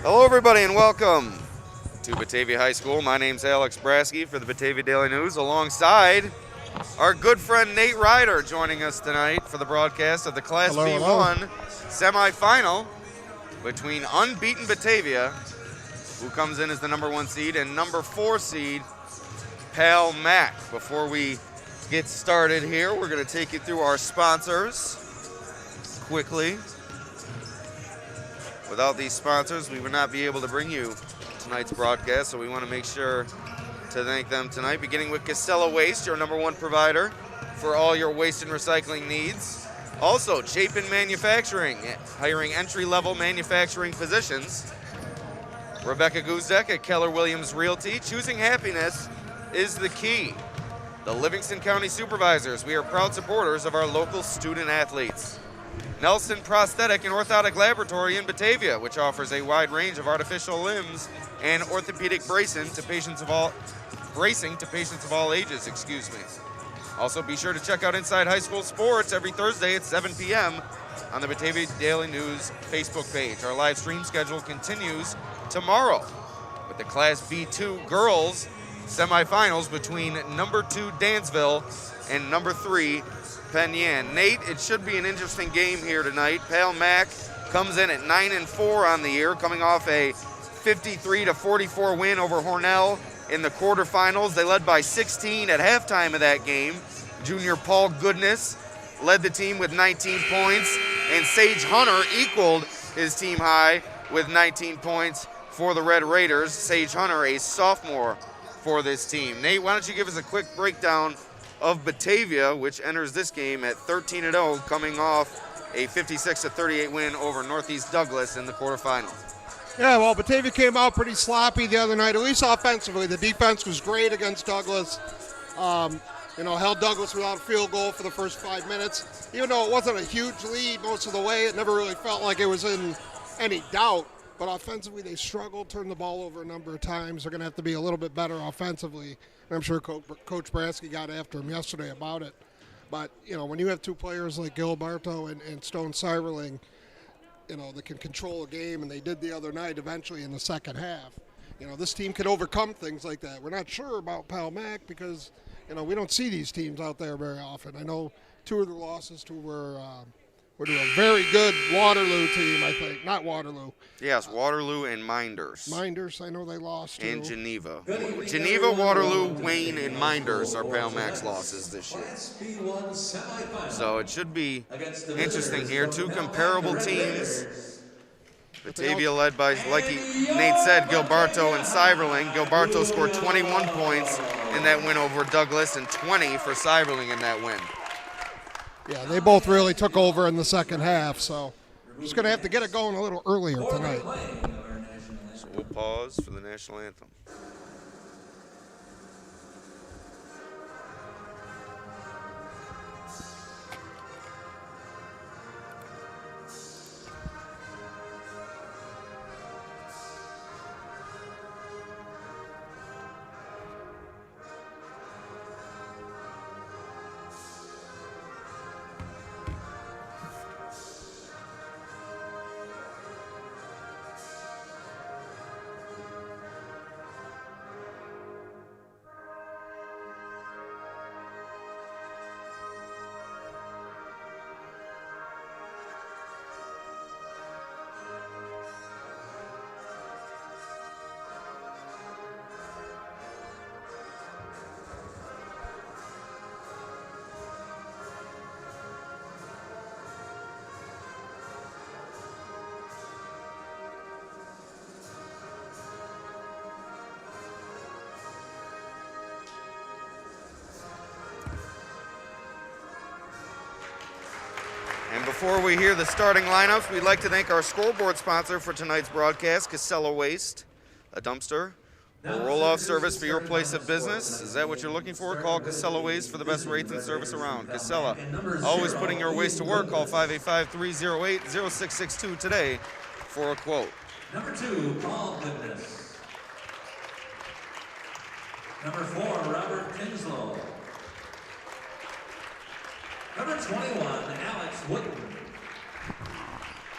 Hello, everybody, and welcome to Batavia High School. My name's Alex Brasky for the Batavia Daily News, alongside our good friend Nate Ryder joining us tonight for the broadcast of the Class B1 semifinal between unbeaten Batavia, who comes in as the number 1 seed, and number 4 seed, Pal Mac. Before we get started here, we're going to take you through our sponsors quickly. Without these sponsors, we would not be able to bring you tonight's broadcast, so we want to make sure to thank them tonight, beginning with Casella Waste, your number 1 provider for all your waste and recycling needs. Also, Chapin Manufacturing, hiring entry-level manufacturing positions. Rebecca Guzek at Keller Williams Realty, choosing happiness is the key. The Livingston County Supervisors, we are proud supporters of our local student athletes. Nelson Prosthetic and Orthotic Laboratory in Batavia, which offers a wide range of artificial limbs and orthopedic bracing to patients of all ages. Also, be sure to check out Inside High School Sports every Thursday at 7 p.m. on the Batavia Daily News Facebook page. Our live stream schedule continues tomorrow with the Class B2 girls semifinals between number 2 Dansville and number 3 Penn Yan. Nate, it should be an interesting game here tonight. Pal Mac comes in at 9-4 on the year, coming off a 53-44 win over Hornell in the quarterfinals. They led by 16 at halftime of that game. Junior Paul Goodness led the team with 19 points, and Sage Hunter equaled his team high with 19 points for the Red Raiders. Sage Hunter, a sophomore for this team. Nate, why don't you give us a quick breakdown of Batavia, which enters this game at 13-0, coming off a 56-38 win over Northeast Douglas in the quarterfinal. Yeah, well, Batavia came out pretty sloppy the other night, at least offensively. The defense was great against Douglas. Held Douglas without a field goal for the first 5 minutes. Even though it wasn't a huge lead most of the way, it never really felt like it was in any doubt. But offensively, they struggled, turned the ball over a number of times. They're going to have to be a little bit better offensively. And I'm sure Coach Brasky got after him yesterday about it. But, when you have 2 players like Gilberto and Stone Cyberling, that can control a game, and they did the other night eventually in the second half, this team could overcome things like that. We're not sure about Pal Mac because, we don't see these teams out there very often. I know 2 of the losses were to a very good Waterloo team, I think. Not Waterloo. Yes, Waterloo and Minders. Minders, I know they lost too. And Geneva. Geneva, Waterloo, Wayne, and Minders are Pal Mac's losses this year. So it should be interesting here. 2 comparable teams. Batavia led by, like Nate said, Gilberto and Cyberling. Gilberto scored 21 points in that win over Douglas and 20 for Cyberling in that win. Yeah, they both really took over in the second half, so we're just going to have to get it going a little earlier tonight. So we'll pause for the national anthem. And before we hear the starting lineups, we'd like to thank our scoreboard sponsor for tonight's broadcast, Casella Waste, a dumpster or roll-off service for your place of business. Is that what you're looking for? Call Casella Waste for the best rates and service around. Casella, always putting your waste to work. Call 585-308-0662 today for a quote. Number 2, Paul Goodness. Number 4, Robert Kinslow. Number 21, Alex Wooden.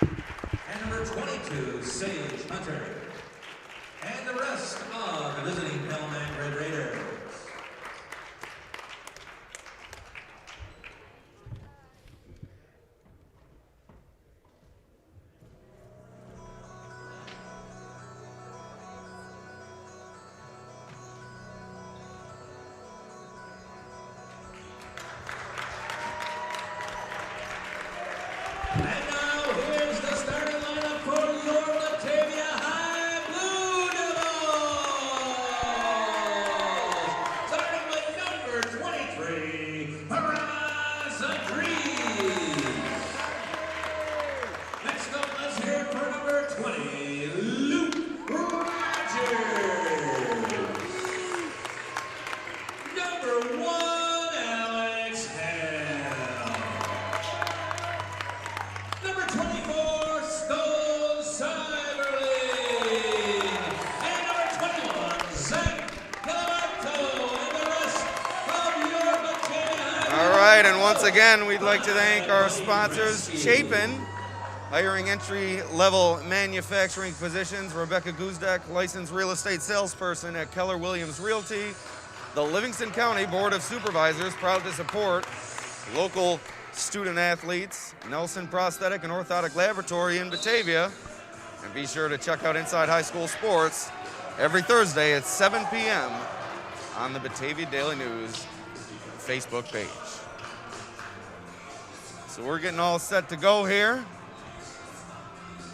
And number number 22, Sage Hunter. And the rest of the visiting Pelham Red Raiders. And now here's the starting lineup for your Batavia High Blue Devils. Starting with number 23, Parazadri. Next up, let's hear it for number 20, Luke Rogers. Number 1, Alex Hale. Number 24, Stone Cyberling. And number 21, Zach Galato. And the rest of your Batavia. All right, and once again, we'd like to thank our sponsors, Chapin, hiring entry-level manufacturing positions, Rebecca Guzdak, licensed real estate salesperson at Keller Williams Realty, the Livingston County Board of Supervisors, proud to support local student athletes, Nelson Prosthetic and Orthotic Laboratory in Batavia, and be sure to check out Inside High School Sports every Thursday at 7 p.m. on the Batavia Daily News Facebook page. So we're getting all set to go here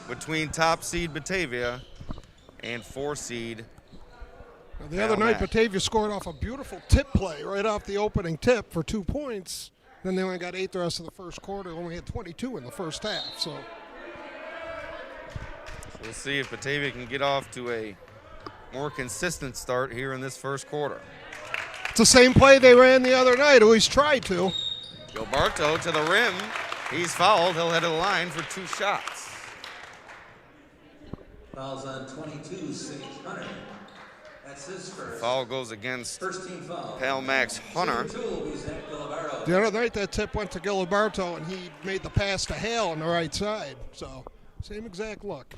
between top seed Batavia and 4 seed. The other night, Batavia scored off a beautiful tip play right off the opening tip for 2 points. Then they only got 8 the rest of the first quarter. Only had 22 in the first half. So we'll see if Batavia can get off to a more consistent start here in this first quarter. it's the same play they ran the other night, at least tried to. Gilberto to the rim. He's fouled. He'll head to the line for 2 shots. Fouls on 22, Sage Hunter. That's his first. Foul goes against First team foul. Pal Max Hunter. Two will be Zach Galato. The other night, that tip went to Giliberto, and he made the pass to Hale on the right side. So, same exact look.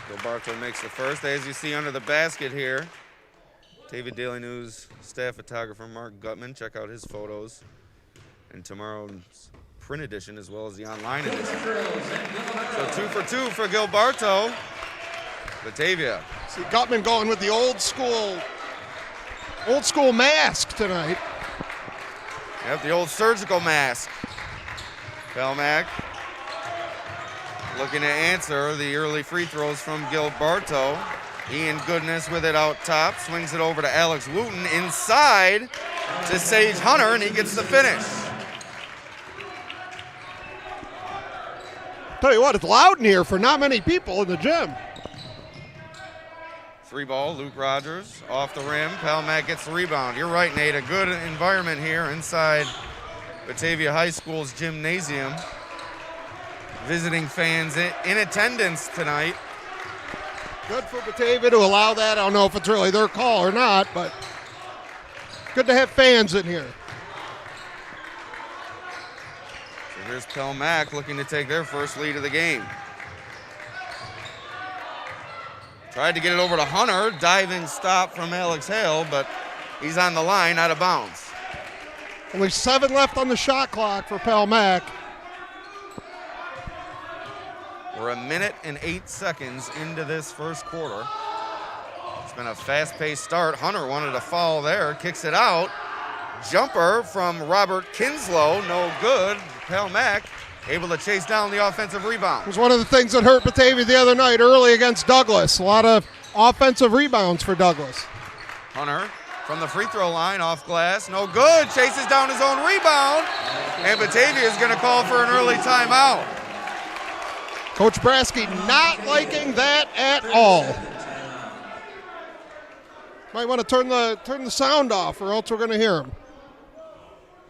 Gilberto makes the first. As you see under the basket here, Batavia Daily News staff photographer Mark Gutman. Check out his photos in tomorrow's print edition as well as the online edition. So 2 for 2 for Gilberto. Batavia. See Gutman going with the old school mask tonight. Yep, the old surgical mask. Pelmack looking to answer the early free throws from Gilberto. Ian Goodness with it out top. Swings it over to Alex Wooten. Inside to Sage Hunter, and he gets the finish. Tell you what, it's loud in here for not many people in the gym. 3 ball, Luke Rogers off the rim. Pelmack gets the rebound. You're right, Nate. A good environment here inside Batavia High School's gymnasium. Visiting fans in attendance tonight. Good for Batavia to allow that. I don't know if it's really their call or not, but good to have fans in here. So here's Pelmack looking to take their first lead of the game. Tried to get it over to Hunter. Diving stop from Alex Hale, but he's on the line, out of bounds. Only 7 left on the shot clock for Pelmack. We're 1 minute and 8 seconds into this first quarter. It's been a fast-paced start. Hunter wanted a foul there, kicks it out. Jumper from Robert Kinslow, no good. Pelmack able to chase down the offensive rebound. It was one of the things that hurt Batavia the other night early against Douglas. A lot of offensive rebounds for Douglas. Hunter from the free throw line, off glass, no good. Chases down his own rebound, and Batavia is going to call for an early timeout. Coach Brasky not liking that at all. Might want to turn the sound off, or else we're going to hear him.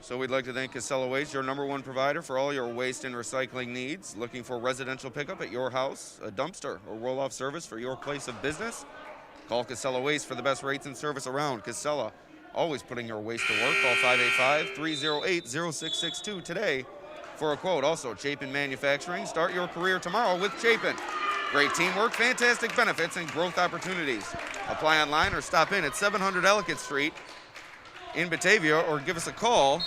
So we'd like to thank Casella Waste, your #1 provider for all your waste and recycling needs. Looking for residential pickup at your house, a dumpster, or roll-off service for your place of business? Call Casella Waste for the best rates and service around. Casella, always putting your waste to work. Call 585-308-0662 today for a quote. Also, Chapin Manufacturing. Start your career tomorrow with Chapin. Great teamwork, fantastic benefits, and growth opportunities. Apply online or stop in at 700 Ellicott Street in Batavia, or give us a call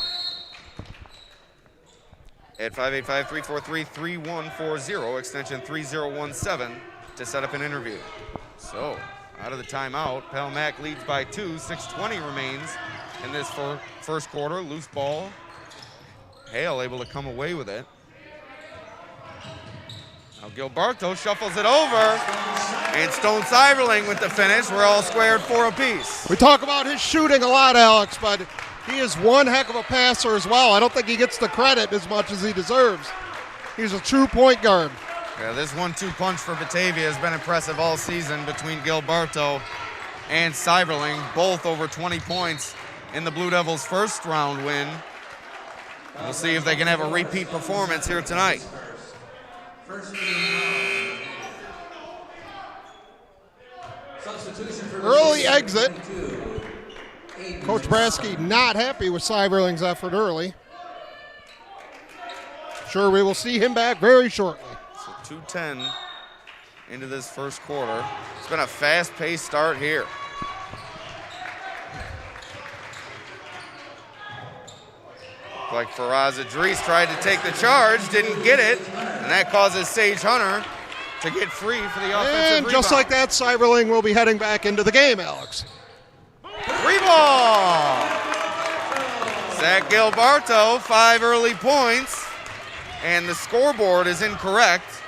at 585-343-3140, extension 3017, to set up an interview. So, out of the timeout, Pell Mac leads by 2. 6:20 remains in this first quarter. Loose ball. Hale able to come away with it. Now Gilberto shuffles it over, and Stone Seiberling with the finish. We're all squared 4 apiece. We talk about his shooting a lot, Alex, but he is one heck of a passer as well. I don't think he gets the credit as much as he deserves. He's a true point guard. Yeah, this 1-2 punch for Batavia has been impressive all season between Gilberto and Seiberling, both over 20 points in the Blue Devils' first round win. We'll see if they can have a repeat performance here tonight. Early exit. Coach Brasky not happy with Seiberling's effort early. Sure, we will see him back very shortly. So 2:10 into this first quarter. It's been a fast-paced start here. Like Faraz Idris tried to take the charge, didn't get it, and that causes Sage Hunter to get free for the offensive And just rebound. like that, Seiberling will be heading back into the game, Alex. 3 ball! Zach Gilberto, 5 early points, and the scoreboard is incorrect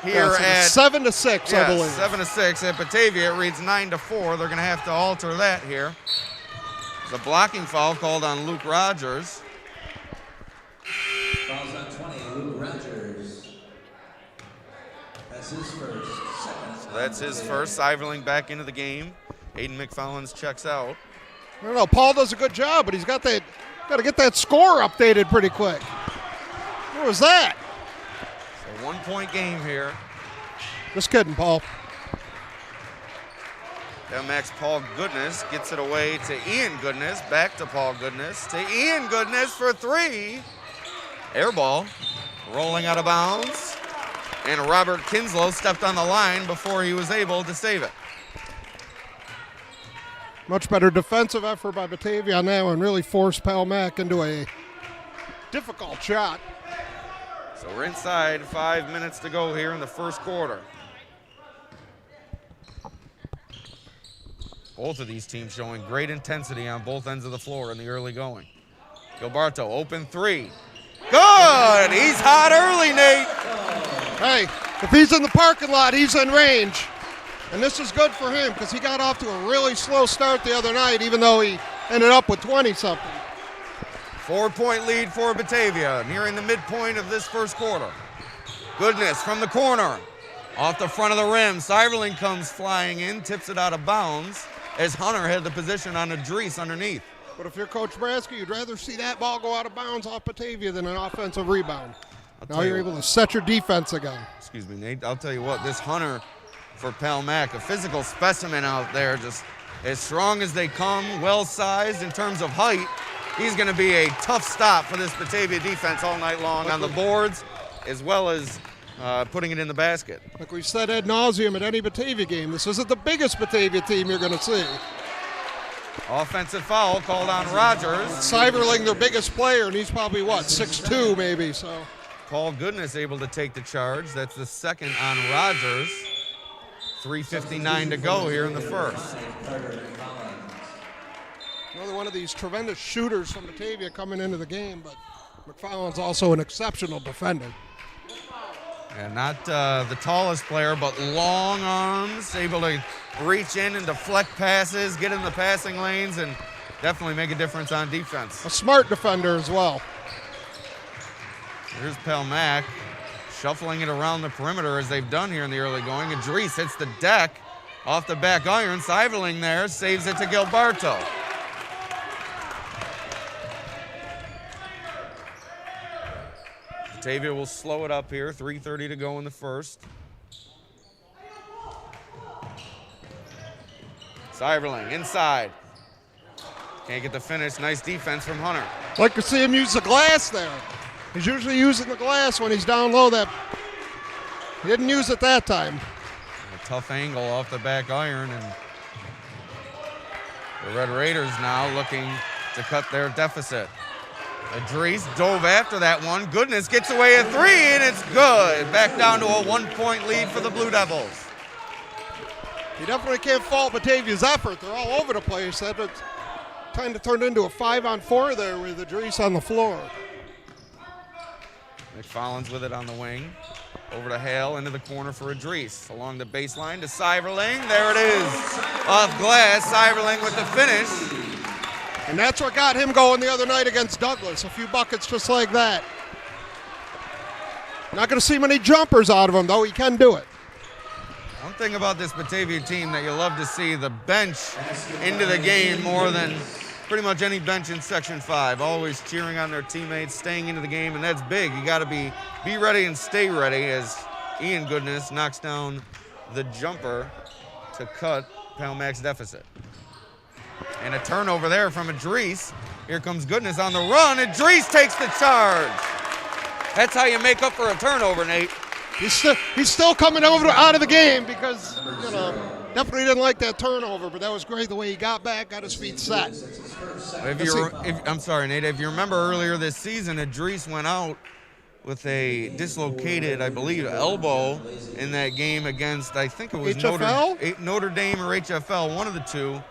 here at 7-6, I believe. 7-6 at Batavia. It reads 9-4. They're going to have to alter that here. The blocking foul called on Luke Rogers. Fouls on 20, Luke Rogers. That's his first. So that's his first. Seiberling back into the game. Hayden McFallons checks out. I don't know. Paul does a good job, but he's got to get that score updated pretty quick. What was that? So 1-point game here. Just kidding, Paul. Now Max Paul Goodness gets it away to Ian Goodness. Back to Paul Goodness. To Ian Goodness for 3. Air ball. Rolling out of bounds. And Robert Kinslow stepped on the line before he was able to save it. Much better defensive effort by Batavia on that one. Really forced Pell Mac into a difficult shot. So we're inside. 5 minutes to go here in the first quarter. Both of these teams showing great intensity on both ends of the floor in the early going. Gilberto, open 3. Good! He's hot early, Nate. Hey, if he's in the parking lot, he's in range. And this is good for him because he got off to a really slow start the other night, even though he ended up with 20-something. 4-point lead for Batavia, nearing the midpoint of this first quarter. Goodness from the corner. Off the front of the rim, Seiberling comes flying in, tips it out of bounds as Hunter had the position on Idris underneath. But if you're Coach Brasky, you'd rather see that ball go out of bounds off Batavia than an offensive rebound. Now you're able to set your defense again. Excuse me, Nate. I'll tell you what, this Hunter for Pell Mac, a physical specimen out there, just as strong as they come, well-sized in terms of height. He's going to be a tough stop for this Batavia defense all night long on the boards, as well as putting it in the basket. Like we've said ad nauseum at any Batavia game, this isn't the biggest Batavia team you're going to see. Offensive foul called on Rogers. Seiberling, their biggest player, and he's probably, 6'2", maybe, so. Paul Goodness able to take the charge. That's the second on Rogers. 3:59 to go here in the first. Another one of these tremendous shooters from Batavia coming into the game, but McFarland's also an exceptional defender. And not the tallest player, but long arms, able to reach in and deflect passes, get in the passing lanes, and definitely make a difference on defense. A smart defender as well. Here's Pell Mac shuffling it around the perimeter as they've done here in the early going. Idris hits the deck off the back iron. Seiberling there saves it to Gilberto. Batavia will slow it up here. 3:30 to go in the first. Seiberling inside. Can't get the finish. Nice defense from Hunter. Like to see him use the glass there. He's usually using the glass when he's down low. That he didn't use it that time. A tough angle off the back iron, and the Red Raiders now looking to cut their deficit. Idris dove after that one. Goodness gets away at 3, and it's good. Back down to a 1-point lead for the Blue Devils. You definitely can't fault Batavia's effort. They're all over the place. That kind of turned into a 5-on-4 there with Idris on the floor. McFarland's with it on the wing. Over to Hale, into the corner for Idris. Along the baseline to Seiverling. There it is. Off glass, Seiverling with the finish. And that's what got him going the other night against Douglas. A few buckets just like that. Not going to see many jumpers out of him, though. He can do it. One thing about this Batavia team that you love to see, the bench into the game more than pretty much any bench in Section 5. Always cheering on their teammates, staying into the game, and that's big. You got to be ready and stay ready as Ian Goodness knocks down the jumper to cut Pal Mac's deficit. And a turnover there from Idris. Here comes Goodness on the run. Idris takes the charge. That's how you make up for a turnover, Nate. He's still coming out of the game because, definitely didn't like that turnover, but that was great the way he got back, got his feet set. I'm sorry, Nate. If you remember earlier this season, Idris went out with a dislocated, I believe, elbow in that game against, I think it was Notre Dame or HFL, one of the two.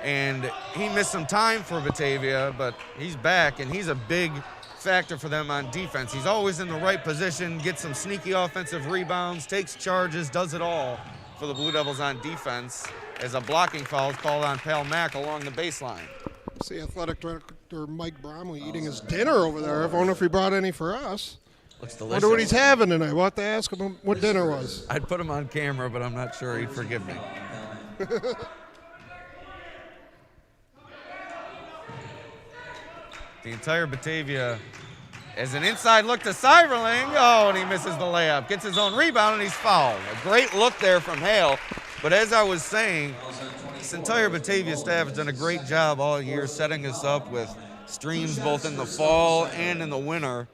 And he missed some time for Batavia, but he's back, and he's a big factor for them on defense. He's always in the right position, gets some sneaky offensive rebounds, takes charges, does it all for the Blue Devils on defense as a blocking foul is called on Pal Mac along the baseline. See athletic director Mike Bromley eating his dinner over there. I wonder if he brought any for us. Looks delicious. Wonder what he's having tonight. We'll have to ask him what dinner was. I'd put him on camera, but I'm not sure he'd forgive me. The entire Batavia as an inside look to Seiverling. Oh, and he misses the layup. Gets his own rebound, and he's fouled. A great look there from Hale. But as I was saying, this entire Batavia staff has done a great job all year setting us up with streams both in the fall and in the winter.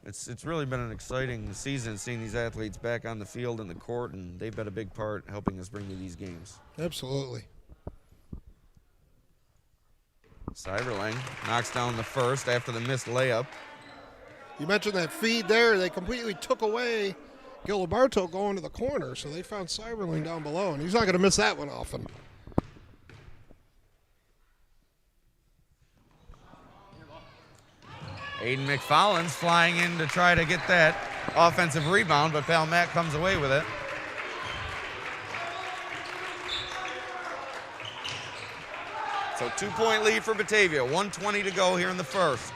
It's really been an exciting season seeing these athletes back on the field and the court, and they've been a big part helping us bring you these games. Absolutely. Seiverling knocks down the first after the missed layup. You mentioned that feed there. They completely took away Giliberto going to the corner, so they found Seiverling down below, and he's not going to miss that one often. Aiden McFarland's flying in to try to get that offensive rebound, but Pal Mac comes away with it. So 2-point lead for Batavia, 1:20 to go here in the first.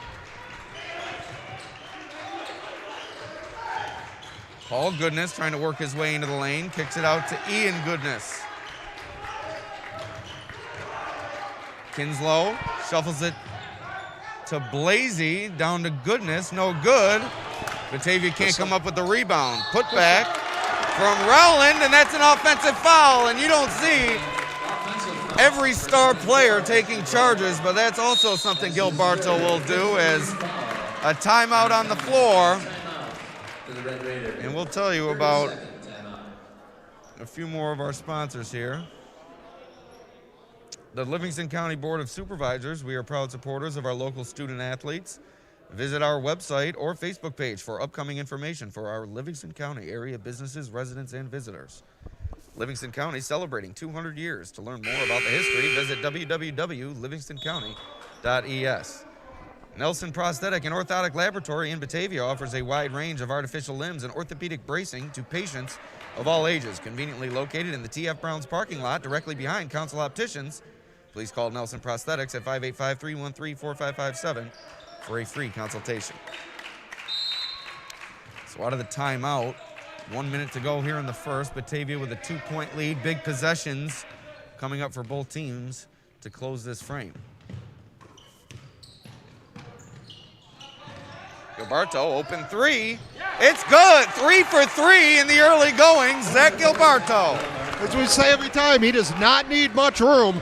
Paul Goodness trying to work his way into the lane, kicks it out to Ian Goodness. Kinslow shuffles it to Blasey, down to Goodness, no good. Batavia can't come up with the rebound. Put back from Rowland, and that's an offensive foul, and you don't see every star player taking charges, but that's also something Giliberto will do as a timeout on the floor. And we'll tell you about a few more of our sponsors here. The Livingston County Board of Supervisors, we are proud supporters of our local student athletes. Visit our website or Facebook page for upcoming information for our Livingston County area businesses, residents, and visitors. Livingston County celebrating 200 years. To learn more about the history, visit www.livingstoncounty.es. Nelson Prosthetic and Orthotic Laboratory in Batavia offers a wide range of artificial limbs and orthopedic bracing to patients of all ages. Conveniently located in the T.F. Brown's parking lot directly behind Council Opticians. Please call Nelson Prosthetics at 585-313-4557 for a free consultation. So out of the timeout, 1 minute to go here in the first. Batavia with a 2-point lead. Big possessions coming up for both teams to close this frame. Giliberto, open three. It's good. 3 for 3 in the early going. Zach Giliberto. As we say every time, he does not need much room.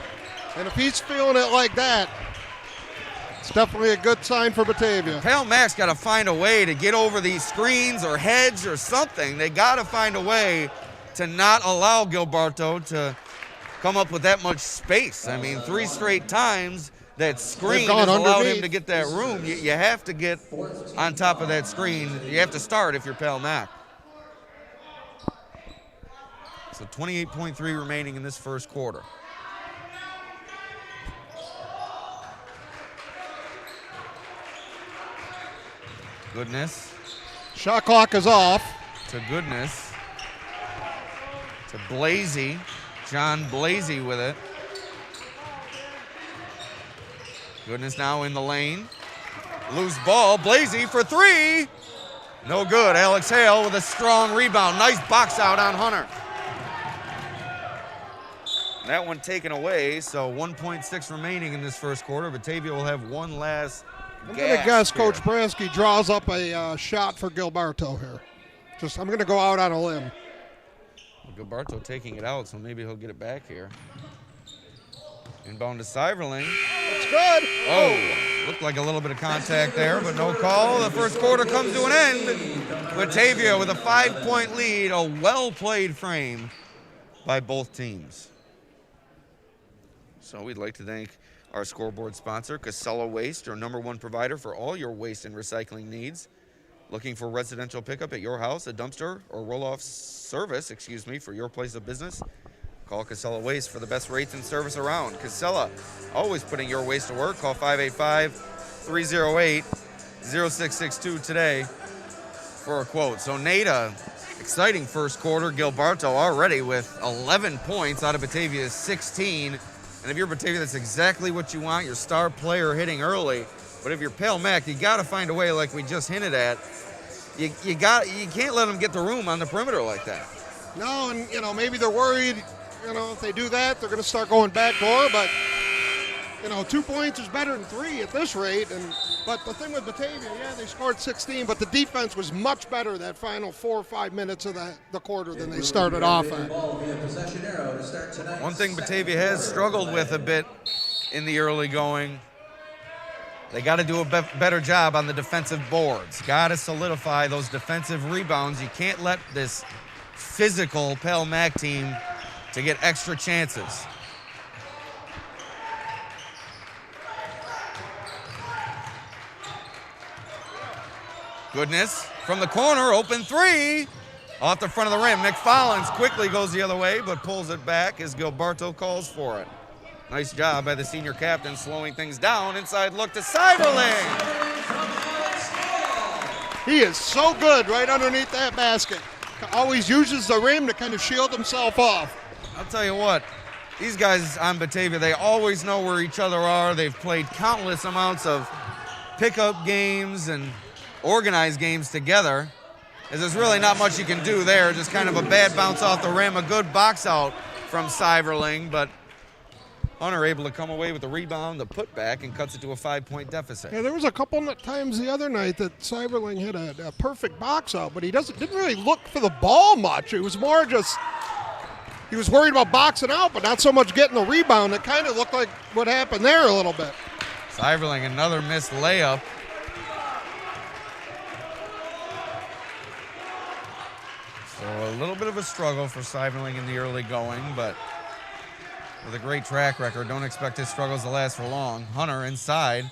And if he's feeling it like that, It's definitely a good sign for Batavia. Pale Mac's got to find a way to get over these screens or hedge or something. They got to find a way to not allow Gilberto to come up with that much space. I mean, 3 straight times that screen has allowed him to get that room. You have to get on top of that screen. You have to start if you're Pale Mac. So 28.3 remaining in this first quarter. Goodness. Shot clock is off. To Goodness. To Blasey. John Blasey with it. Goodness now in the lane. Loose ball. Blasey for 3. No good. Alex Hale with a strong rebound. Nice box out on Hunter. That one taken away, so 1.6 remaining in this first quarter. Batavia will have one last I'm going to guess Coach Bransky draws up a shot for Gilberto here. I'm going to go out on a limb. Well, Gilberto taking it out, so maybe he'll get it back here. Inbound to Seiverling. It's good. Oh, looked like a little bit of contact there, but no call. The first quarter comes to an end. Batavia with a 5-point lead, a well-played frame by both teams. So we'd like to thank our scoreboard sponsor, Casella Waste, your #1 provider for all your waste and recycling needs. Looking for residential pickup at your house, a dumpster, or roll-off service, for your place of business? Call Casella Waste for the best rates and service around. Casella, always putting your waste to work. Call 585-308-0662 today for a quote. So Nate, exciting first quarter. Gilberto already with 11 points out of Batavia's 16. And if you're Batavia, that's exactly what you want, your star player hitting early. But if you're Pale Mac, you got to find a way, like we just hinted at. You can't let them get the room on the perimeter like that. No, and maybe they're worried. If they do that, they're going to start going backdoor. But 2 points is better than 3 at this rate. But the thing with Batavia, they scored 16, but the defense was much better that final 4 or 5 minutes of the quarter than they started off at. One thing Batavia has struggled with a bit in the early going, they got to do a better job on the defensive boards. Got to solidify those defensive rebounds. You can't let this physical Pale Mac team to get extra chances. Goodness from the corner, open 3. Off the front of the rim. McFarland's quickly goes the other way, but pulls it back as Gilberto calls for it. Nice job by the senior captain slowing things down. Inside look to Seiverling. He is so good right underneath that basket. Always uses the rim to kind of shield himself off. I'll tell you what, these guys on Batavia, they always know where each other are. They've played countless amounts of pickup games and organized games together. There's really not much you can do there. Just kind of a bad bounce off the rim, a good box out from Seiverling, but Hunter able to come away with the rebound, the putback, and cuts it to a 5-point deficit. Yeah, there was a couple times the other night that Seiverling hit a perfect box out, but he didn't really look for the ball much. It was more just he was worried about boxing out, but not so much getting the rebound. It kind of looked like what happened there a little bit. Seiverling, another missed layup. So a little bit of a struggle for Seiverling in the early going, but with a great track record, don't expect his struggles to last for long. Hunter inside.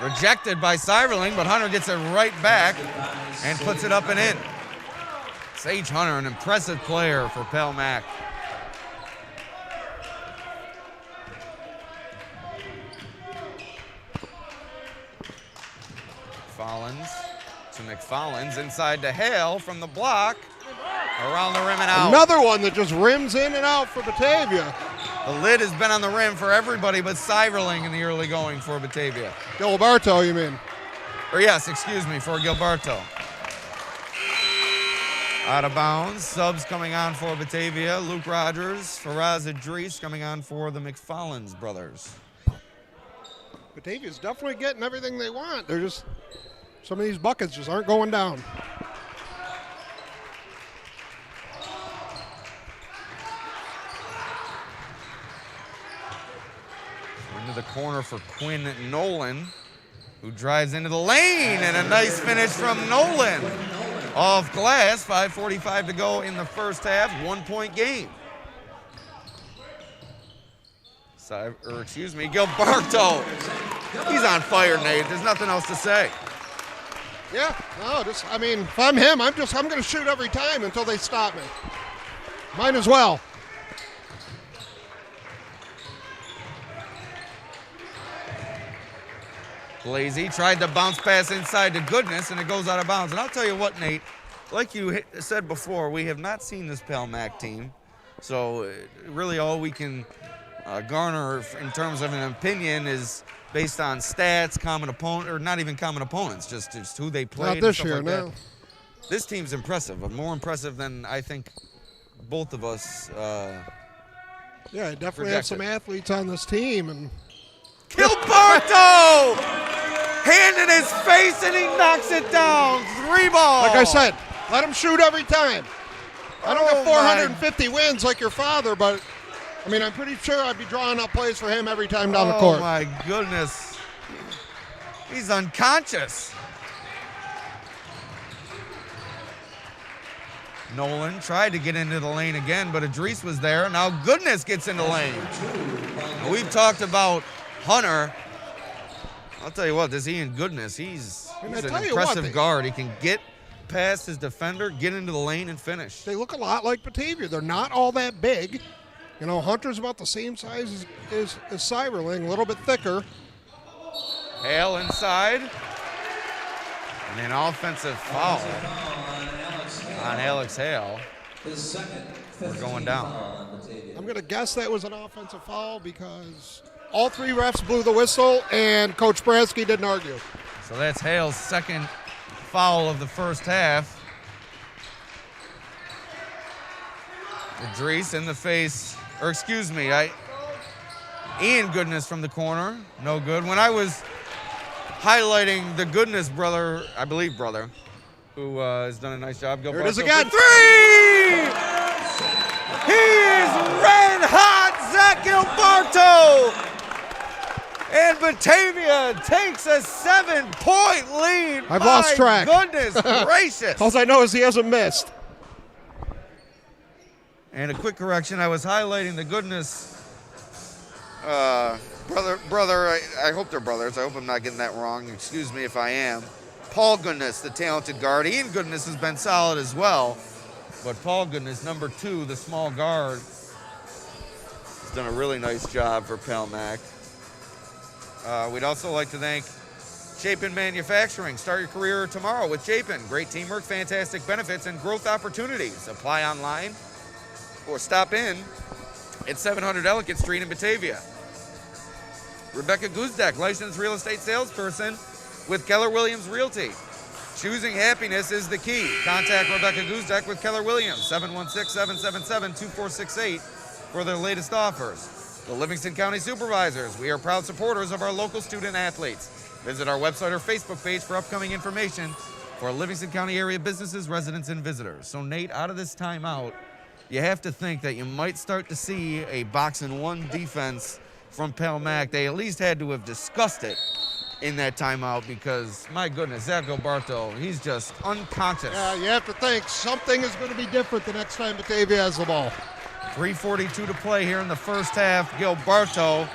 Rejected by Seiverling, but Hunter gets it right back and puts it up and in. Sage Hunter, an impressive player for Pale Mac. Follins to McFarland's inside to Hale from the block. Around the rim and out. Another one that just rims in and out for Batavia. The lid has been on the rim for everybody but Seiverling in the early going for Batavia. Gilberto, you mean? Or yes, excuse me, for Gilberto. Out of bounds. Subs coming on for Batavia. Luke Rogers, Faraz Idris coming on for the McFarland's brothers. Batavia's definitely getting everything they want. They're just, some of these buckets just aren't going down. In the the corner for Quinn Nolan, who drives into the lane, and a nice finish from Nolan. Off glass, 5:45 to go in the first half, 1-point game. Gilberto. He's on fire, Nate. There's nothing else to say. Yeah, no, if I'm him, I'm going to shoot every time until they stop me. Might as well. Blazy tried to bounce pass inside to Goodness, and it goes out of bounds. And I'll tell you what, Nate, like you said before, we have not seen this Pell Mac team. So really all we can garner in terms of an opinion is based on stats, common opponent, or not even common opponents, just who they played. Not this and year, stuff like no. that. This team's impressive, but more impressive than I think both of us Yeah, definitely have some athletes on this team. And Gilberto! Hand in his face, and he knocks it down. 3 ball. like I said, let him shoot every time. I don't get Oh, 450 wins like your father, but I'm pretty sure I'd be drawing up plays for him every time down the court. Oh my goodness. He's unconscious. Nolan tried to get into the lane again, but Idris was there. Now Goodness gets in the lane. We've talked about Hunter. I'll tell you what, this Ian Goodness, he's an impressive guard. He can get past his defender, get into the lane, and finish. They look a lot like Batavia. They're not all that big. Hunter's about the same size as Cyberling, a little bit thicker. Hale inside. And an offensive foul on Alex Hale. We're going down. I'm going to guess that was an offensive foul because all 3 refs blew the whistle and Coach Bransky didn't argue. So that's Hale's second foul of the first half. Idris in the face, Ian Goodness from the corner, no good. When I was highlighting the Goodness brother, I believe brother, who has done a nice job. Here it is again. 3! He is red hot, Zach Gilberto! And Batavia takes a 7-point lead. I've lost track. Goodness gracious. All I know is he hasn't missed. And a quick correction, I was highlighting the Goodness brother, I hope they're brothers. I hope I'm not getting that wrong. Excuse me if I am. Paul Goodness, the talented guard. Ian Goodness has been solid as well. But Paul Goodness, number 2, the small guard, has done a really nice job for Pell Mac. We'd also like to thank Chapin Manufacturing. Start your career tomorrow with Chapin. Great teamwork, fantastic benefits, and growth opportunities. Apply online or stop in at 700 Ellicott Street in Batavia. Rebecca Guzdak, licensed real estate salesperson with Keller Williams Realty. Choosing happiness is the key. Contact Rebecca Guzdak with Keller Williams, 716-777-2468 for their latest offers. The Livingston County Supervisors, we are proud supporters of our local student athletes. Visit our website or Facebook page for upcoming information for Livingston County area businesses, residents, and visitors. So Nate, out of this timeout, you have to think that you might start to see a box-and-one defense from Pell Mac. They at least had to have discussed it in that timeout because, my goodness, Zach Gilberto, he's just unconscious. Yeah, you have to think something is going to be different the next time Batavia has the ball. 3:42 to play here in the first half. Gilberto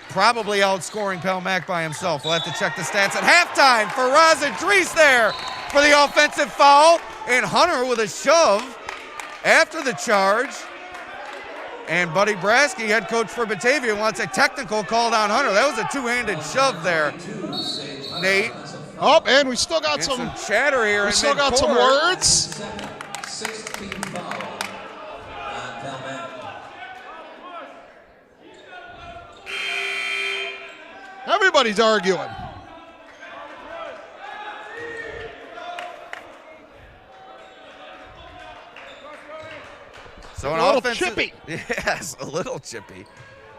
probably outscoring Pell Mac by himself. We'll have to check the stats at halftime. Faraz Idris there for the offensive foul. And Hunter with a shove after the charge. And Buddy Brasky, head coach for Batavia, wants a technical called on Hunter. That was a two-handed shove there, Nate. Oh, and we still got some chatter here. We still got some words. 16 foul on Pell Mac. Everybody's arguing. So a little chippy. Yes, a little chippy.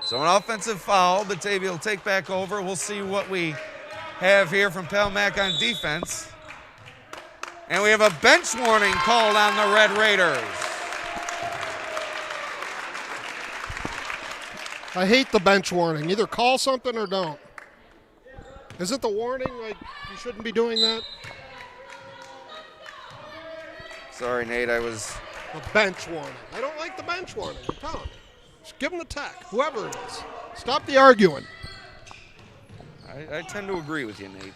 So an offensive foul. Batavia will take back over. We'll see what we have here from Pell Mac on defense. And we have a bench warning called on the Red Raiders. I hate the bench warning. Either call something or don't. Is it the warning? Like, you shouldn't be doing that? Sorry, Nate, I was... The bench warning. I don't like the bench warning. I'm telling you. Just give them the tech, whoever it is. Stop the arguing. I tend to agree with you, Nate.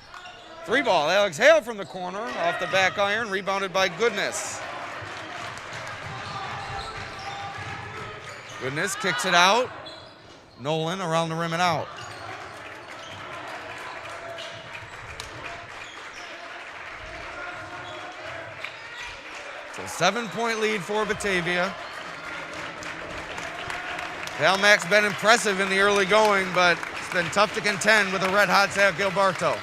3 ball, Alex Hale from the corner, off the back iron, rebounded by Goodness. Goodness kicks it out. Nolan around the rim and out. So 7-point lead for Batavia. Valmac's been impressive in the early going, but it's been tough to contend with the red-hot Zach Gilberto.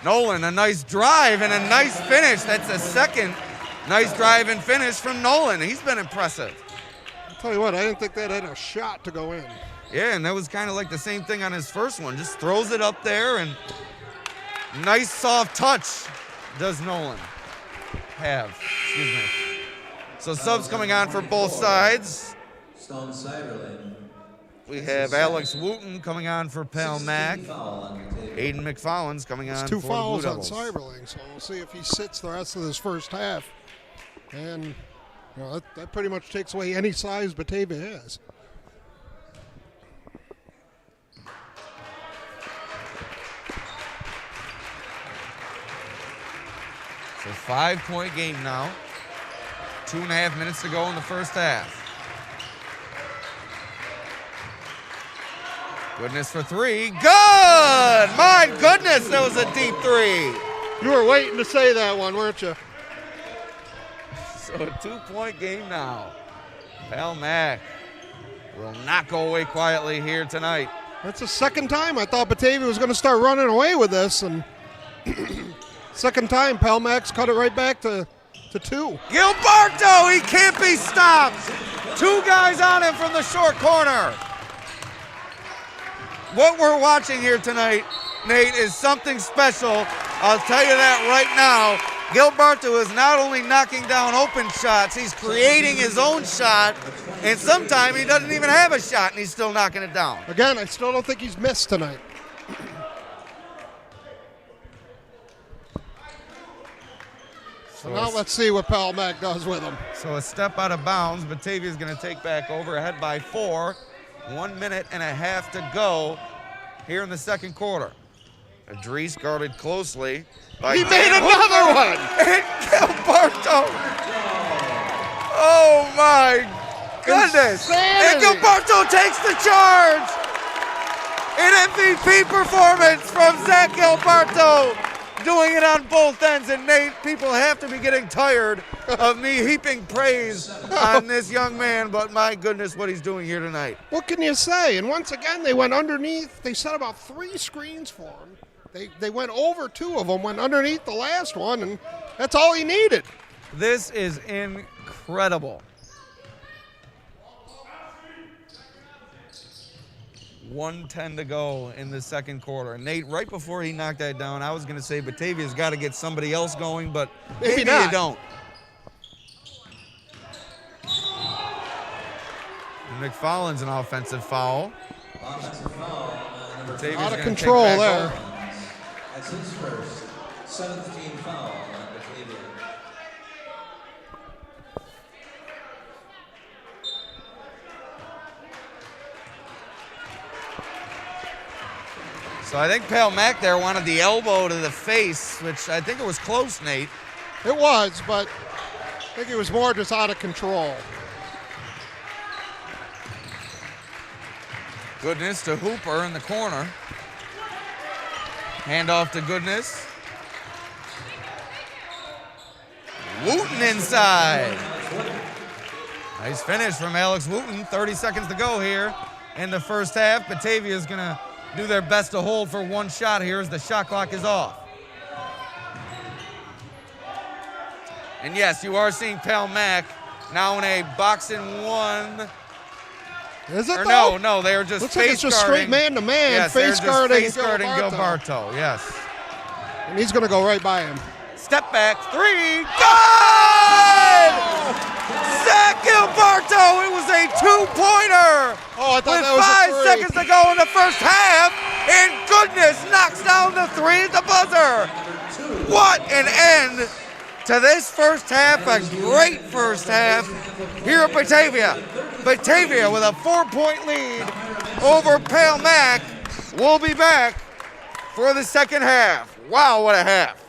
Nolan, a nice drive and a nice finish. That's the second nice drive and finish from Nolan. He's been impressive. I'll tell you what, I didn't think that had a shot to go in. Yeah, and that was kind of like the same thing on his first one. Just throws it up there, and nice soft touch does Nolan have. Excuse me. So subs coming on for both sides. Stone Cyberlin. We have Alex Wooten coming on for Pal Mac. Aiden McFarland's coming on It's 2 for fouls the on Blue Devils. Cyberling, so we'll see if he sits the rest of this first half. And you know, that pretty much takes away any size Batavia has. So 5-point game now. 2.5 minutes to go in the first half. Goodness for 3. Good! My goodness, that was a deep 3. You were waiting to say that one, weren't you? So a 2-point game now. Pal Mac will not go away quietly here tonight. That's the second time I thought Batavia was going to start running away with this, and second time Palmax cut it right back to 2. Gilberto, he can't be stopped. 2 guys on him from the short corner. What we're watching here tonight, Nate, is something special. I'll tell you that right now. Gilberto is not only knocking down open shots, he's creating his own shot, and sometimes he doesn't even have a shot, and he's still knocking it down. Again, I still don't think he's missed tonight. So now let's see what Palmac does with him. So a step out of bounds. Batavia's going to take back over, ahead by 4. 1.5 minutes to go here in the second quarter. Adrice guarded closely by He made another one! And Gilberto. Oh my goodness. And Insanity. Gilberto takes the charge. An MVP performance from Zach Gilberto. Doing it on both ends, and Nate, people have to be getting tired of me heaping praise on this young man, but my goodness, what he's doing here tonight. What can you say? And once again, they went underneath. They set about 3 screens for him. They went over 2 of them, went underneath the last one, and that's all he needed. This is incredible. 1:10 to go in the second quarter. Nate, right before he knocked that down, I was going to say Batavia's got to get somebody else going, but maybe not. you don't. McFarland's an offensive foul. Offensive foul. Batavia's Out of gonna control take back there. over. That's his first. 17 foul on Batavia. So I think Pal Mac there wanted the elbow to the face, which I think it was close, Nate. It was, but I think it was more just out of control. Goodness to Hooper in the corner. Handoff to Goodness. Wooten inside. Nice finish from Alex Wooten. 30 seconds to go here in the first half. Batavia is going to do their best to hold for 1 shot here as the shot clock is off. And yes, you are seeing Pal Mac now in a box-in 1. Is it Or though? no, they are just Looks like face it's just guarding. straight man-to-man, Yes, face they're guarding just face guarding Gilberto. Gilberto, yes. And he's going to go right by him. Step back, 3, good! Zach Gilberto, it was a 2-pointer! Oh, I thought with that was a 5 three. seconds to go in the first half, and goodness knocks down the three at the buzzer. What an end to this first half, a great first half here at Batavia. Batavia with a 4-point lead over Pale Mac. We'll be back for the second half. Wow, what a half.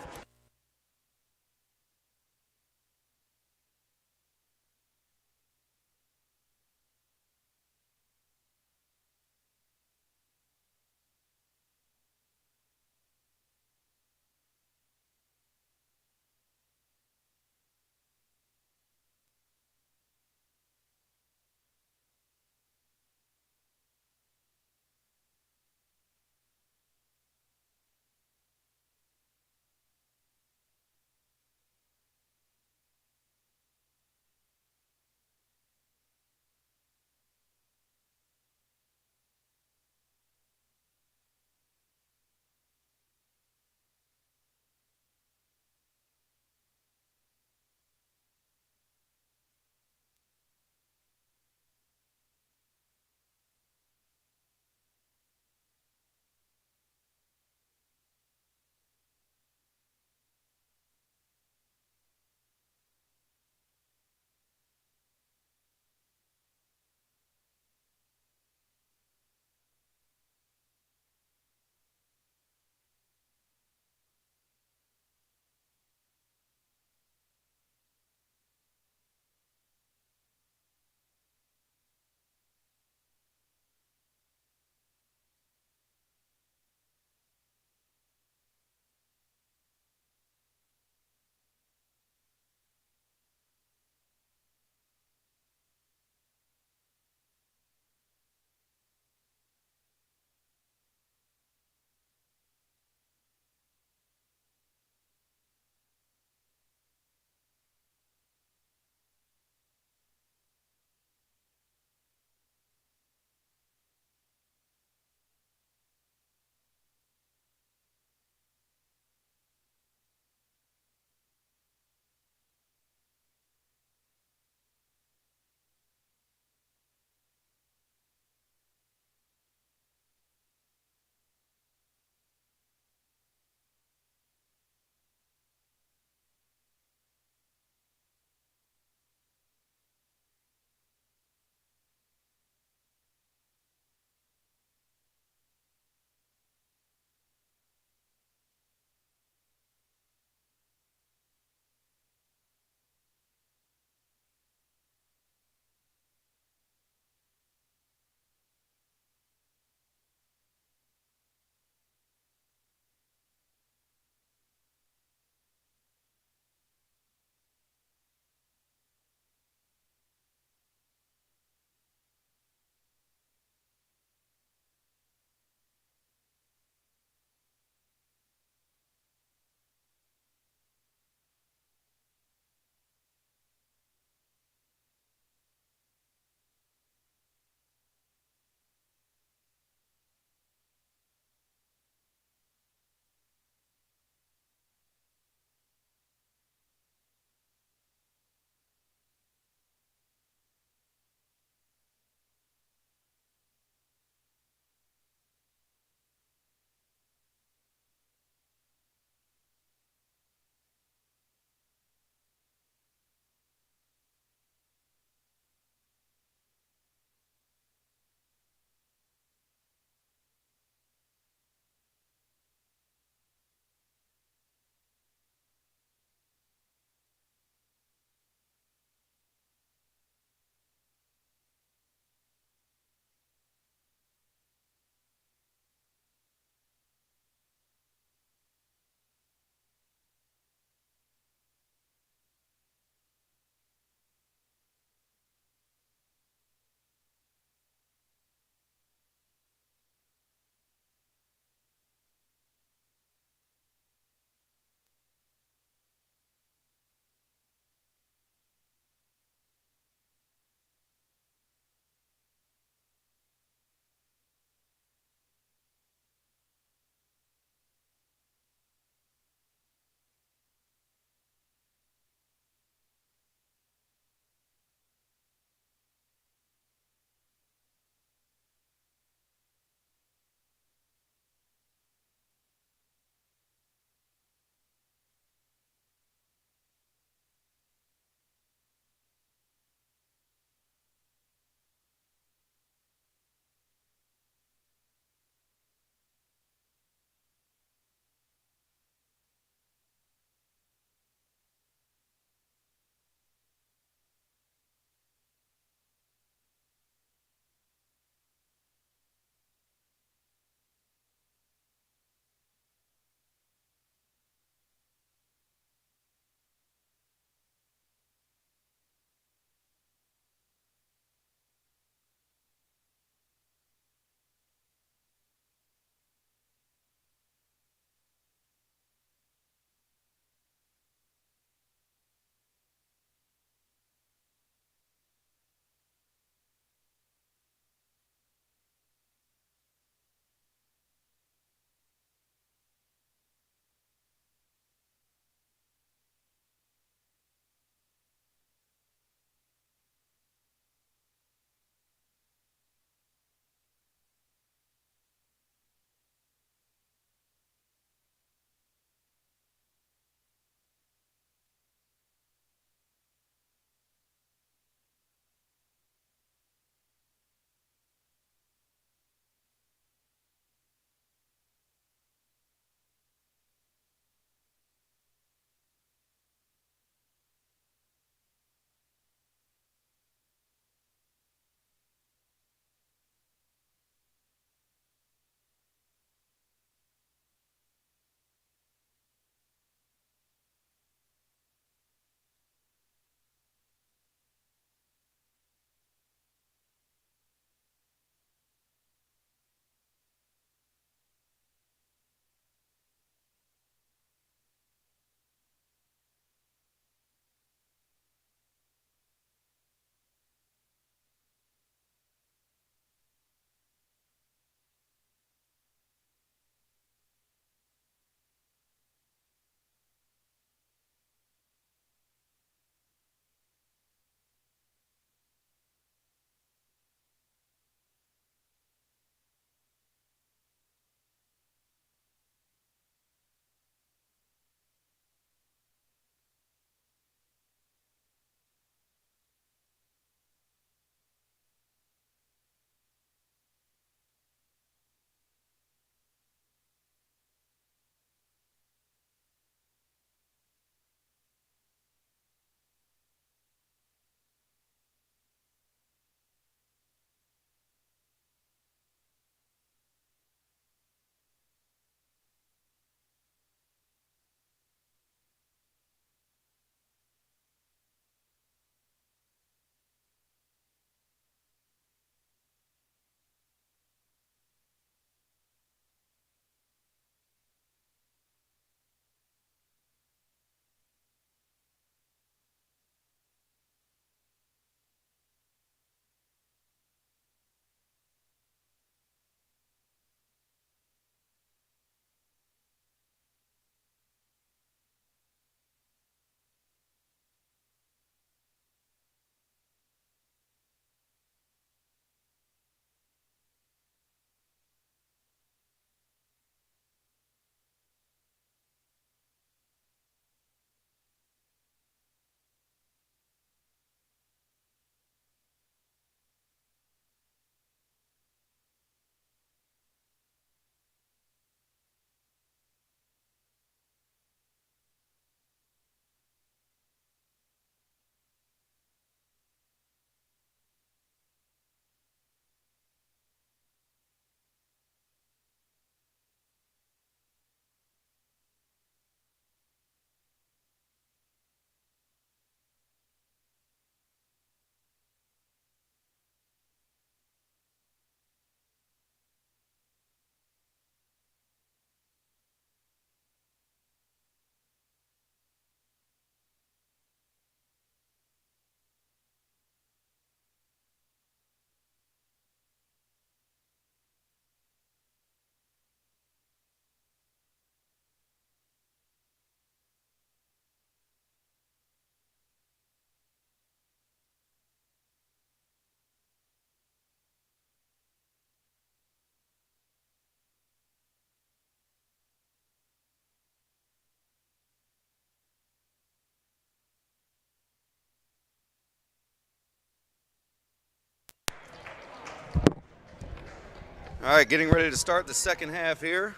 All right, getting ready to start the second half here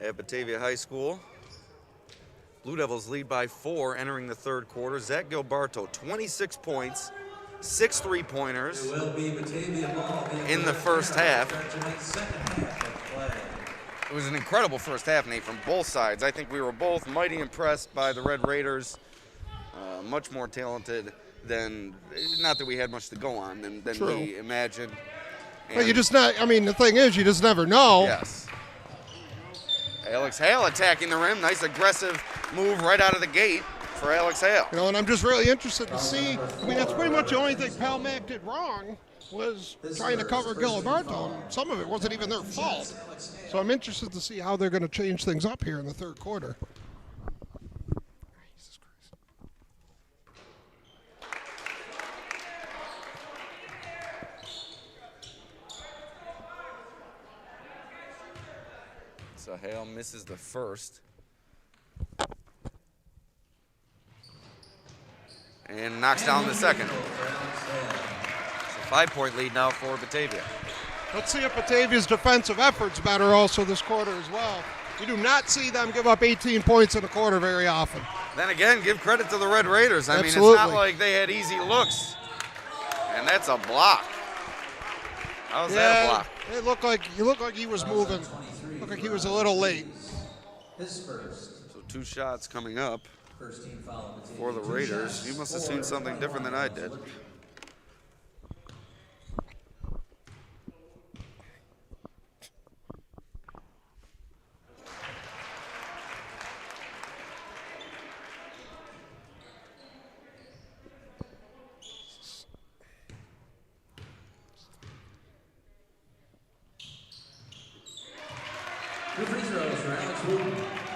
at Batavia High School. Blue Devils lead by 4 entering the third quarter. Zach Gilberto, 26 points, 6 3-pointers in the first half. It was an incredible first half, Nate, from both sides. I think we were both mighty impressed by the Red Raiders. Much more talented than, not that we had much to go on, than we imagined. But you just not, I mean, the thing is, you just never know. Yes. Alex Hale attacking the rim. Nice aggressive move right out of the gate for Alex Hale. You know, and I'm just really interested to see. I mean, that's pretty much the only thing Palmac did wrong was trying to cover Gilberto, and some of it wasn't even their fault. So I'm interested to see how they're going to change things up here in the third quarter. So Hale misses the first. And knocks down the second. It's a 5-point lead now for Batavia. Let's see if Batavia's defensive effort's better also this quarter as well. You do not see them give up 18 points in a quarter very often. Then again, give credit to the Red Raiders. I mean, it's not like they had easy looks. And that's a block. How's that a block? It looked like he was moving. Looked like he was a little late. So 2 shots coming up for the Raiders. You must have seen something different than I did.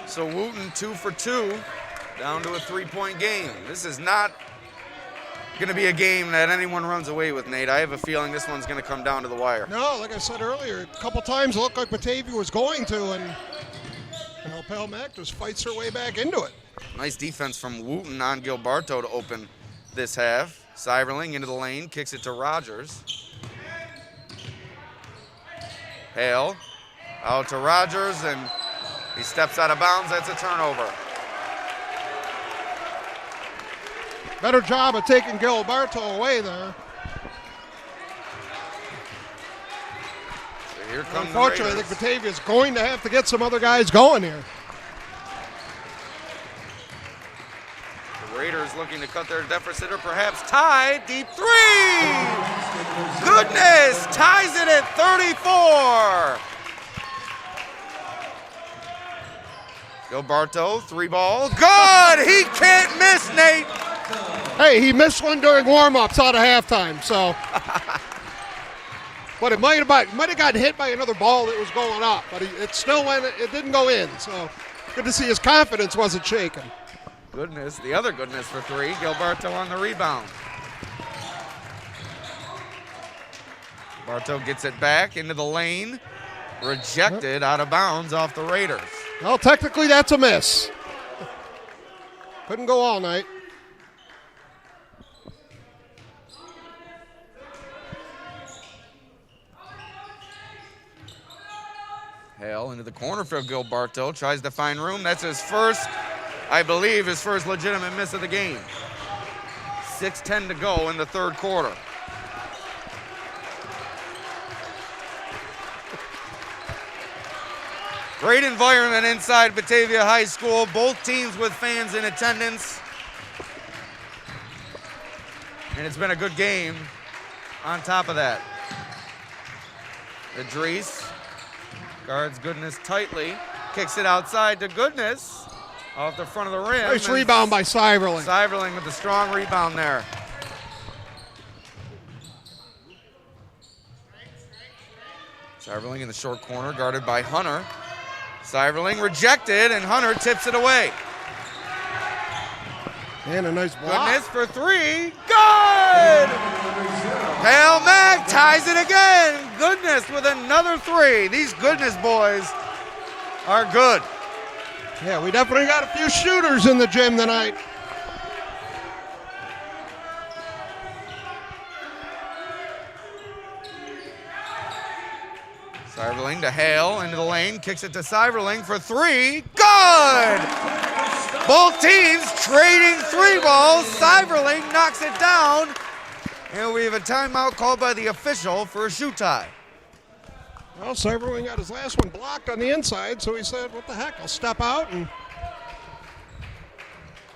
So Wooten 2 for 2, down to a 3-point game. This is not going to be a game that anyone runs away with, Nate. I have a feeling this one's going to come down to the wire. No, like I said earlier, a couple times it looked like Batavia was going to, and Palmac just fights her way back into it. Nice defense from Wooten on Gilberto to open this half. Seiberling into the lane, kicks it to Rogers. Hale out to Rogers, and he steps out of bounds. That's a turnover. Better job of taking Gilberto away there. So here comes Unfortunately, I think Batavia's going to have to get some other guys going here. The Raiders looking to cut their deficit or perhaps tie. Deep 3! Goodness! Ties it at 34! Gilberto, 3-ball. Good! He can't miss, Nate! Hey, he missed one during warm-ups out of halftime, so. But it might have gotten hit by another ball that was going up, but it still went. It didn't go in, so good to see his confidence wasn't shaken. Goodness, the other goodness for 3. Gilberto on the rebound. Gilberto gets it back into the lane. Rejected out of bounds off the Raiders. Well, technically that's a miss. Couldn't go all night. Hale into the corner for Gilberto. Tries to find room. That's his first, I believe, his first legitimate miss of the game. 6:10 to go in the third quarter. Great environment inside Batavia High School. Both teams with fans in attendance. And it's been a good game on top of that. Idris guards Goodness tightly. Kicks it outside to Goodness off the front of the rim. Nice rebound by Seiberling. Seiberling with the strong rebound there. Seiberling in the short corner, guarded by Hunter. Seiberling rejected, and Hunter tips it away. And a nice block. Goodness for 3. Good! Palmac ties it again. Goodness with another 3. These Goodness boys are good. Yeah, we definitely got a few shooters in the gym tonight. Seiberling to Hale, into the lane, kicks it to Seiberling for three. Good! Both teams trading three balls. Seiberling knocks it down. And we have a timeout called by the official for a shoe tie. Well, Seiberling got his last one blocked on the inside, so he said, what the heck, I'll step out. And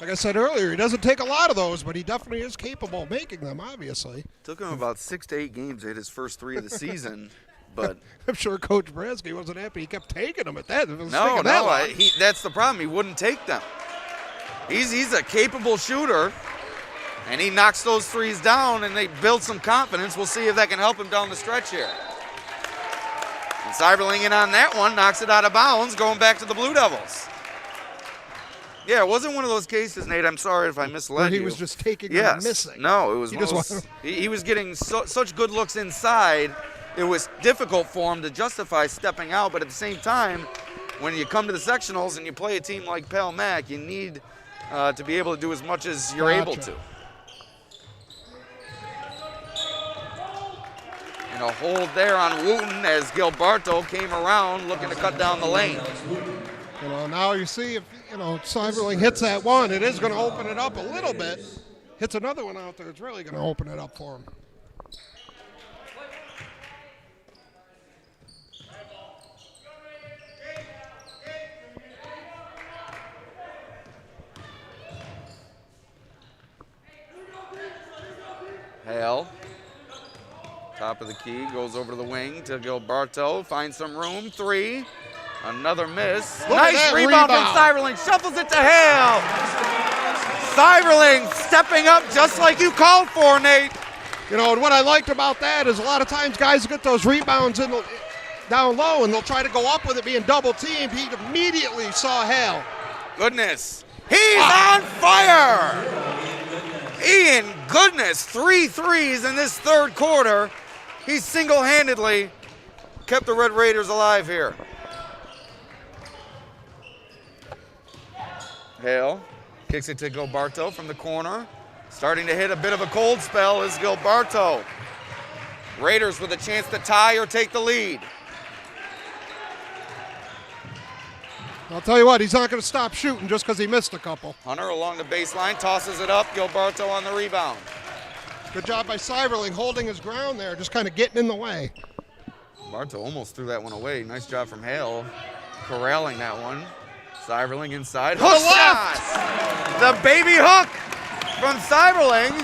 like I said earlier, he doesn't take a lot of those, but he definitely is capable of making them, obviously. Took him about 6 to 8 games to hit his first 3 of the season, but I'm sure Coach Bransky wasn't happy. He kept taking them at that. That's the problem. He wouldn't take them. He's a capable shooter, and he knocks those threes down, and they build some confidence. We'll see if that can help him down the stretch here. And Seiberling in on that one, knocks it out of bounds, going back to the Blue Devils. Yeah, it wasn't one of those cases, Nate. I'm sorry if I misled you. He was just taking and missing. No, it was he was getting such good looks inside. It was difficult for him to justify stepping out, but at the same time, when you come to the sectionals and you play a team like Pell Mac, you need to be able to do as much as you're able to. And a hold there on Wooten as Gilberto came around looking to cut down the lane. You know, now you see if, Seiberling hits that one, it is going to open it up a little bit. Hits another one out there, it's really going to open it up for him. Hale, top of the key, goes over to the wing to Gilberto, finds some room, three, another miss. Nice rebound from Seiberling, shuffles it to Hale. Seiberling stepping up just like you called for, Nate. And what I liked about that is a lot of times guys get those rebounds down low and they'll try to go up with it being double teamed. He immediately saw Hale. Goodness, he's on fire. Ian Goodness, 3 threes in this third quarter. He single-handedly kept the Red Raiders alive here. Hale kicks it to Gilberto from the corner. Starting to hit a bit of a cold spell is Gilberto. Raiders with a chance to tie or take the lead. I'll tell you what, he's not going to stop shooting just because he missed a couple. Hunter along the baseline, tosses it up. Gilberto on the rebound. Good job by Seiberling holding his ground there, just kind of getting in the way. Gilberto almost threw that one away. Nice job from Hale, corralling that one. Seiberling inside. Hook shot! The baby hook from Seiberling.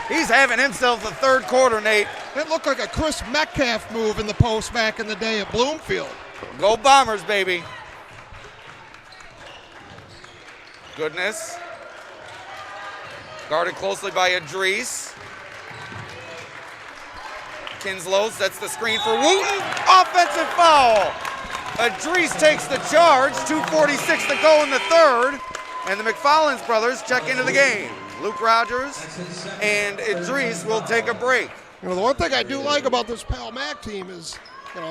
He's having himself a third quarter, Nate. It looked like a Chris Metcalf move in the post back in the day at Bloomfield. Go Bombers, baby. Goodness. Guarded closely by Idris. Kinslow sets the screen for Wooten. Offensive foul. Idris takes the charge. 2:46 to go in the third. And the McFarland's brothers check into the game. Luke Rogers and Idris will take a break. The one thing I do like about this Pell Mac team is,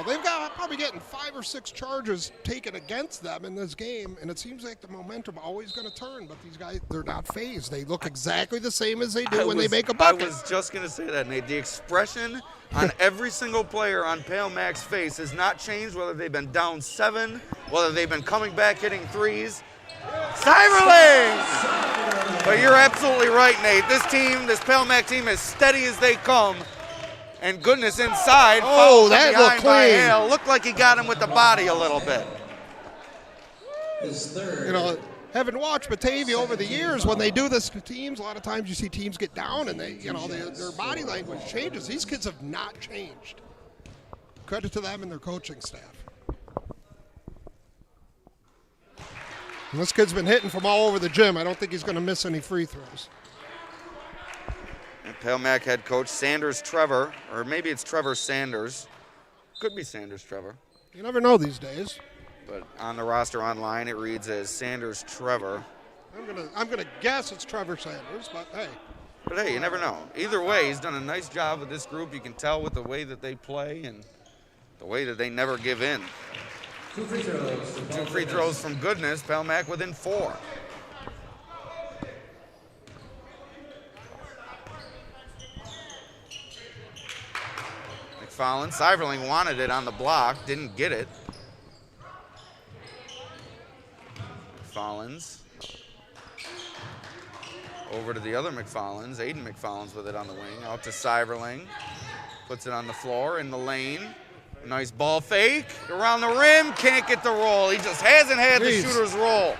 they've got probably getting 5 or 6 charges taken against them in this game, and it seems like the momentum always going to turn. But these guys, they're not phased. They look exactly the same as they do when they make a bucket. I was just going to say that, Nate. The expression on every single player on Pale Mac's face has not changed, whether they've been down 7, whether they've been coming back hitting threes. Seiberling! But you're absolutely right, Nate. This Pale Mac team, as steady as they come. And Goodness inside. Oh, that looked clean. Hale. Looked like he got him with the body a little bit. Having watched Batavia over the years, when they do this to teams, a lot of times you see teams get down and their body language changes. These kids have not changed. Credit to them and their coaching staff. And this kid's been hitting from all over the gym. I don't think he's going to miss any free throws. Pale Mac head coach Sanders Trevor, or maybe it's Trevor Sanders. Could be Sanders Trevor. You never know these days. But on the roster online, it reads as Sanders Trevor. I'm gonna guess it's Trevor Sanders, but hey. But hey, you never know. Either way, he's done a nice job with this group. You can tell with the way that they play and the way that they never give in. 2 free throws. 2 free throws from Goodness. Pale Mac within 4. McFarland. Seiberling wanted it on the block, didn't get it. McFarland's over to the other McFarland's. Aiden McFarland's with it on the wing. Out to Seiberling. Puts it on the floor in the lane. Nice ball fake. Around the rim. Can't get the roll. He just hasn't had the shooter's roll.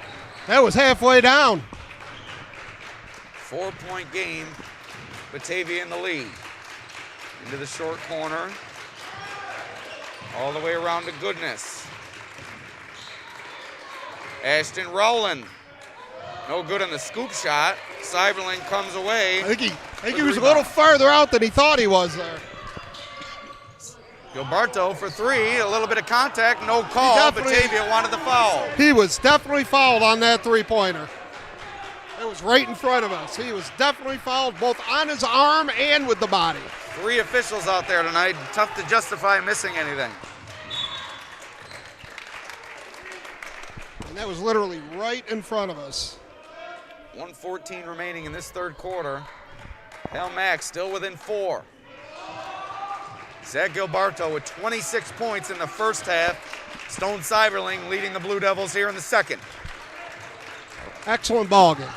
That was halfway down. 4-point game. Batavia in the lead. Into the short corner. All the way around to Goodness. Ashton Rowland. No good on the scoop shot. Seiberling comes away. I think he was a little farther out than he thought he was there. Gilberto for three. A little bit of contact. No call. Batavia wanted the foul. He was definitely fouled on that three-pointer. It was right in front of us. He was definitely fouled both on his arm and with the body. 3 officials out there tonight. Tough to justify missing anything. And that was literally right in front of us. 1:14 remaining in this third quarter. Hal Mack still within 4. Zach Gilberto with 26 points in the first half. Stone Seiberling leading the Blue Devils here in the second. Excellent ball game.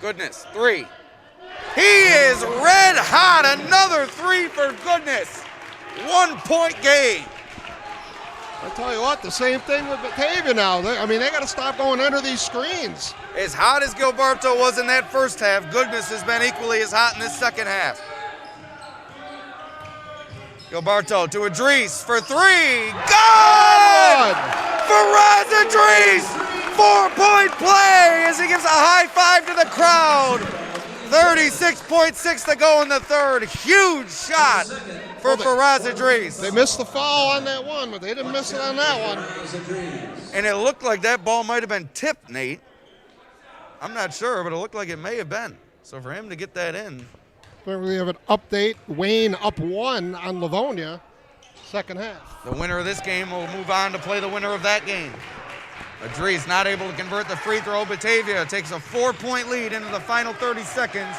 Goodness, 3. He is red hot. Another 3 for Goodness. 1-point game. I tell you what, the same thing with Batavia now. They got to stop going under these screens. As hot as Gilberto was in that first half, Goodness has been equally as hot in this second half. Gilberto to Idris for 3. Good! Faraz Idris! 4-point play as he gives a high five to the crowd. 36.6 to go in the third. Huge shot for Faraz Idris. They missed the foul on that one, but they didn't miss it on that one. And it looked like that ball might have been tipped, Nate. I'm not sure, but it looked like it may have been. So for him to get that in. We have an update. Wayne up 1 on Livonia, second half. The winner of this game will move on to play the winner of that game. Idris not able to convert the free throw. Batavia takes a 4-point lead into the final 30 seconds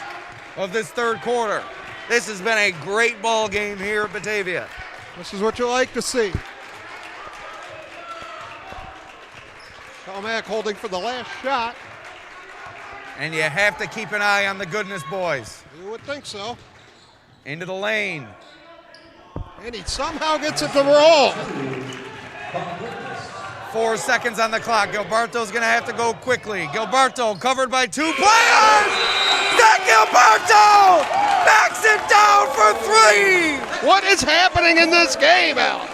of this third quarter. This has been a great ball game here at Batavia. This is what you like to see. Calmack holding for the last shot. And you have to keep an eye on the Goodness boys. You would think so. Into the lane. And he somehow gets it to roll. 4 seconds on the clock. Gilberto's going to have to go quickly. Gilberto covered by 2 players. Zach Gilberto backs it down for 3. What is happening in this game, Al?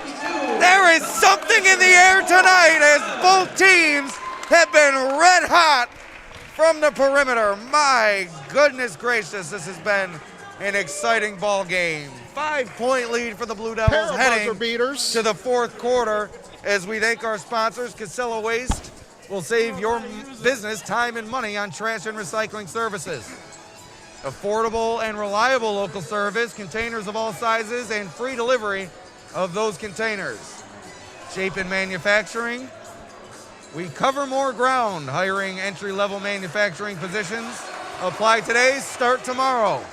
There is something in the air tonight as both teams have been red hot from the perimeter. My goodness gracious, this has been an exciting ball game. 5-point lead for the Blue Devils heading beaters to the fourth quarter. As we thank our sponsors, Casella Waste will save your business time and money on trash and recycling services. Affordable and reliable local service, containers of all sizes, and free delivery of those containers. Chapin Manufacturing. We cover more ground, hiring entry-level manufacturing positions. Apply today, start tomorrow.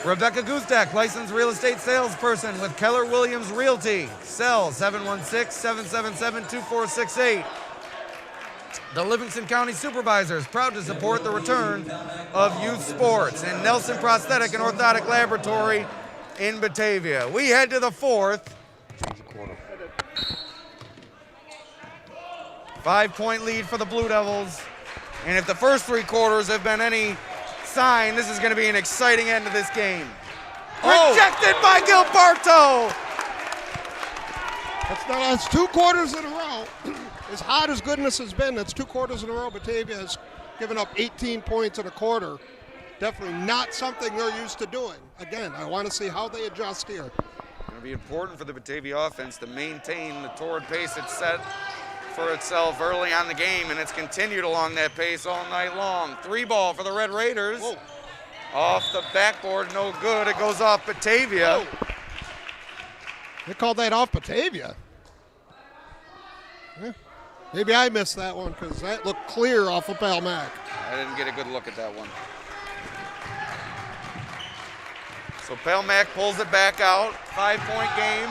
Rebecca Guzdak, licensed real estate salesperson with Keller Williams Realty. Cell 716-777-2468. The Livingston County Supervisors, proud to support the return of youth sports. And Nelson Prosthetic and Orthotic Laboratory in Batavia. We head to the fourth. 5-point lead for the Blue Devils. And if the first 3 quarters have been any sign, this is going to be an exciting end to this game. Rejected by Gilberto. That's 2 quarters in a row. As hot as Goodness has been, that's 2 quarters in a row. Batavia has given up 18 points in a quarter. Definitely not something they're used to doing. Again, I want to see how they adjust here. It's going to be important for the Batavia offense to maintain the torrid pace it's set for itself early on the game, and it's continued along that pace all night long. 3 ball for the Red Raiders. Whoa. Off the backboard, no good. It goes off Batavia. Whoa. They called that off Batavia. Yeah. Maybe I missed that one because that looked clear off of Palmac. I didn't get a good look at that one. So Pelmack pulls it back out. 5-point game.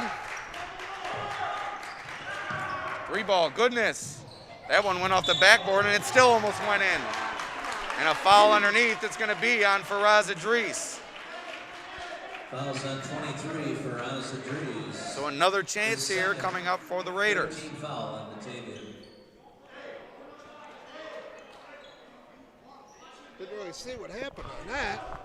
3-ball, Goodness. That one went off the backboard and it still almost went in. And a foul underneath, it's gonna be on Faraz Idris. Fouls on 23 for Faraz Idris. So another chance here coming up for the Raiders. 13 foul on Batavia. Didn't really see what happened on that.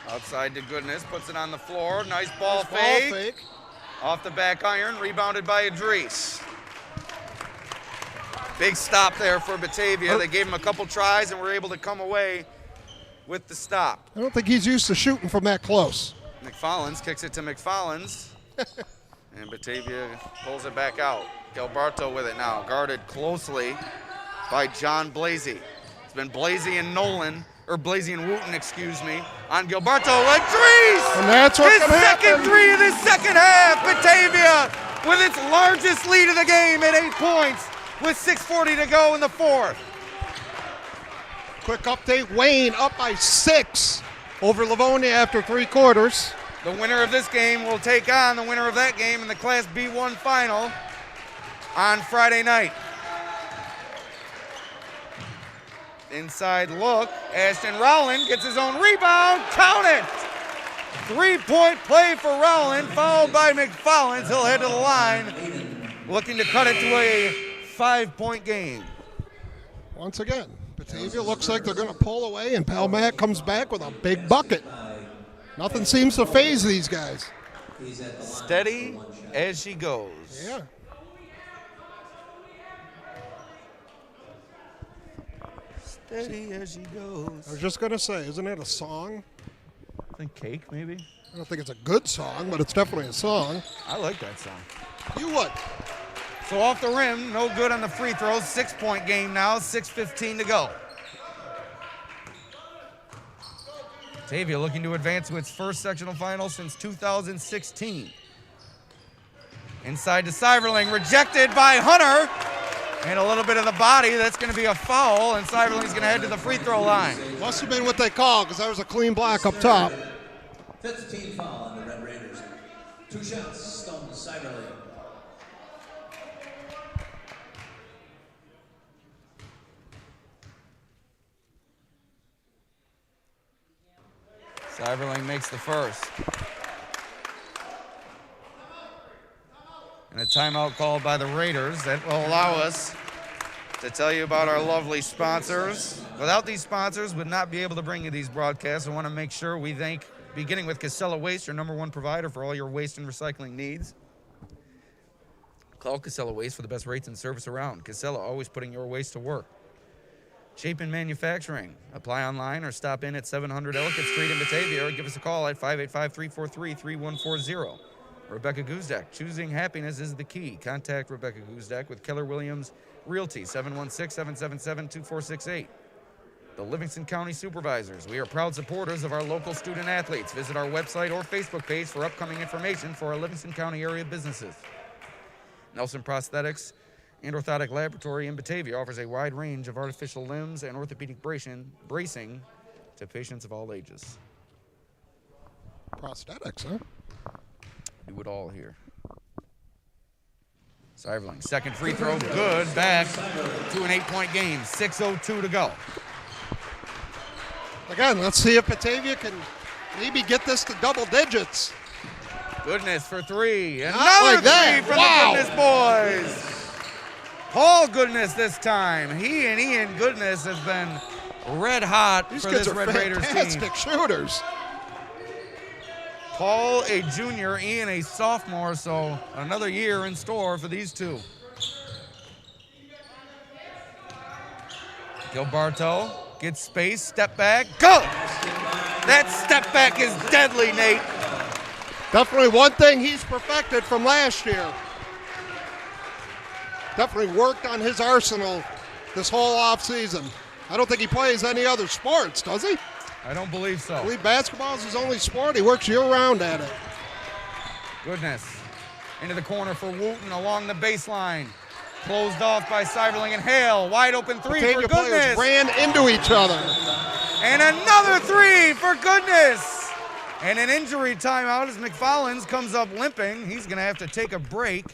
Outside to Goodness, puts it on the floor. Nice ball Nice fake. Off the back iron, rebounded by Idris. Big stop there for Batavia. They gave him a couple tries and were able to come away with the stop. I don't think he's used to shooting from that close. McFollins kicks it to McFollins. And Batavia pulls it back out. Gilberto with it now, guarded closely by John Blasey. It's been Blasey and Nolan, or Blasey and Wooten, excuse me, on Gilberto. Idris! And that's what's his gonna second happen. three of the second half. Batavia with its largest lead of the game at 8 points with 6:40 to go in the fourth. Quick update, Wayne up by 6 over Livonia after 3 quarters. The winner of this game will take on the winner of that game in the Class B1 final on Friday night. Inside look, Ashton Rowland gets his own rebound, count it! 3-point play for Rowland, followed by McFollins. He'll head to the line, looking to cut it to a 5-point game. Once again, Batavia looks like they're going to pull away, and Pelmack comes back with a big bucket. Nothing seems to faze these guys. Steady as she goes. Yeah. Steady as she goes. I was just going to say, isn't it a song? I think Cake, maybe? I don't think it's a good song, but it's definitely a song. I like that song. You would. So off the rim, no good on the free throws. 6-point game now, 6:15 to go. Batavia looking to advance to its first sectional final since 2016. Inside to Seiberling, rejected by Hunter. And a little bit of the body, that's going to be a foul, and Seiberling's going to head to the free throw line. Must have been what they called, because there was a clean block up top. 15 foul on the Red Raiders. 2 shots, Stone Seiberling. Seiberling makes the first. And a timeout called by the Raiders that will allow us to tell you about our lovely sponsors. Without these sponsors, we'd not be able to bring you these broadcasts. I want to make sure we thank, beginning with Casella Waste, your #1 provider for all your waste and recycling needs. Call Casella Waste for the best rates and service around. Casella, always putting your waste to work. Chapin Manufacturing. Apply online or stop in at 700 Ellicott Street in Batavia or give us a call at 585-343-3140. Rebecca Guzdak. Choosing happiness is the key. Contact Rebecca Guzdak with Keller Williams Realty, 716-777-2468. The Livingston County Supervisors. We are proud supporters of our local student athletes. Visit our website or Facebook page for upcoming information for our Livingston County area businesses. Nelson Prosthetics and Orthotic Laboratory in Batavia offers a wide range of artificial limbs and orthopedic bracing to patients of all ages. Prosthetics, huh? Do it all here. Seiberling, second free throw, good, back to an 8-point game, 6:02 to go. Again, let's see if Batavia can maybe get this to double digits. Goodness for 3. Not Another like that. 3 for Wow. the Goodness boys. Paul Goodness this time. He and Ian Goodness have been red hot These for kids this are Red Raiders team. fantastic shooters. Paul, a junior, Ian, a sophomore, so another year in store for these two. Gilberto gets space, step back, go! That step back is deadly, Nate. Definitely one thing he's perfected from last year. Definitely worked on his arsenal this whole offseason. I don't think he plays any other sports, does he? I don't believe so. I believe basketball is his only sport. He works year-round at it. Goodness. Into the corner for Wooten along the baseline. Closed off by Seiberling and Hale. Wide open three Batavia for Goodness. players ran into each other. And another three for Goodness. And an injury timeout as McFarland's comes up limping. He's going to have to take a break.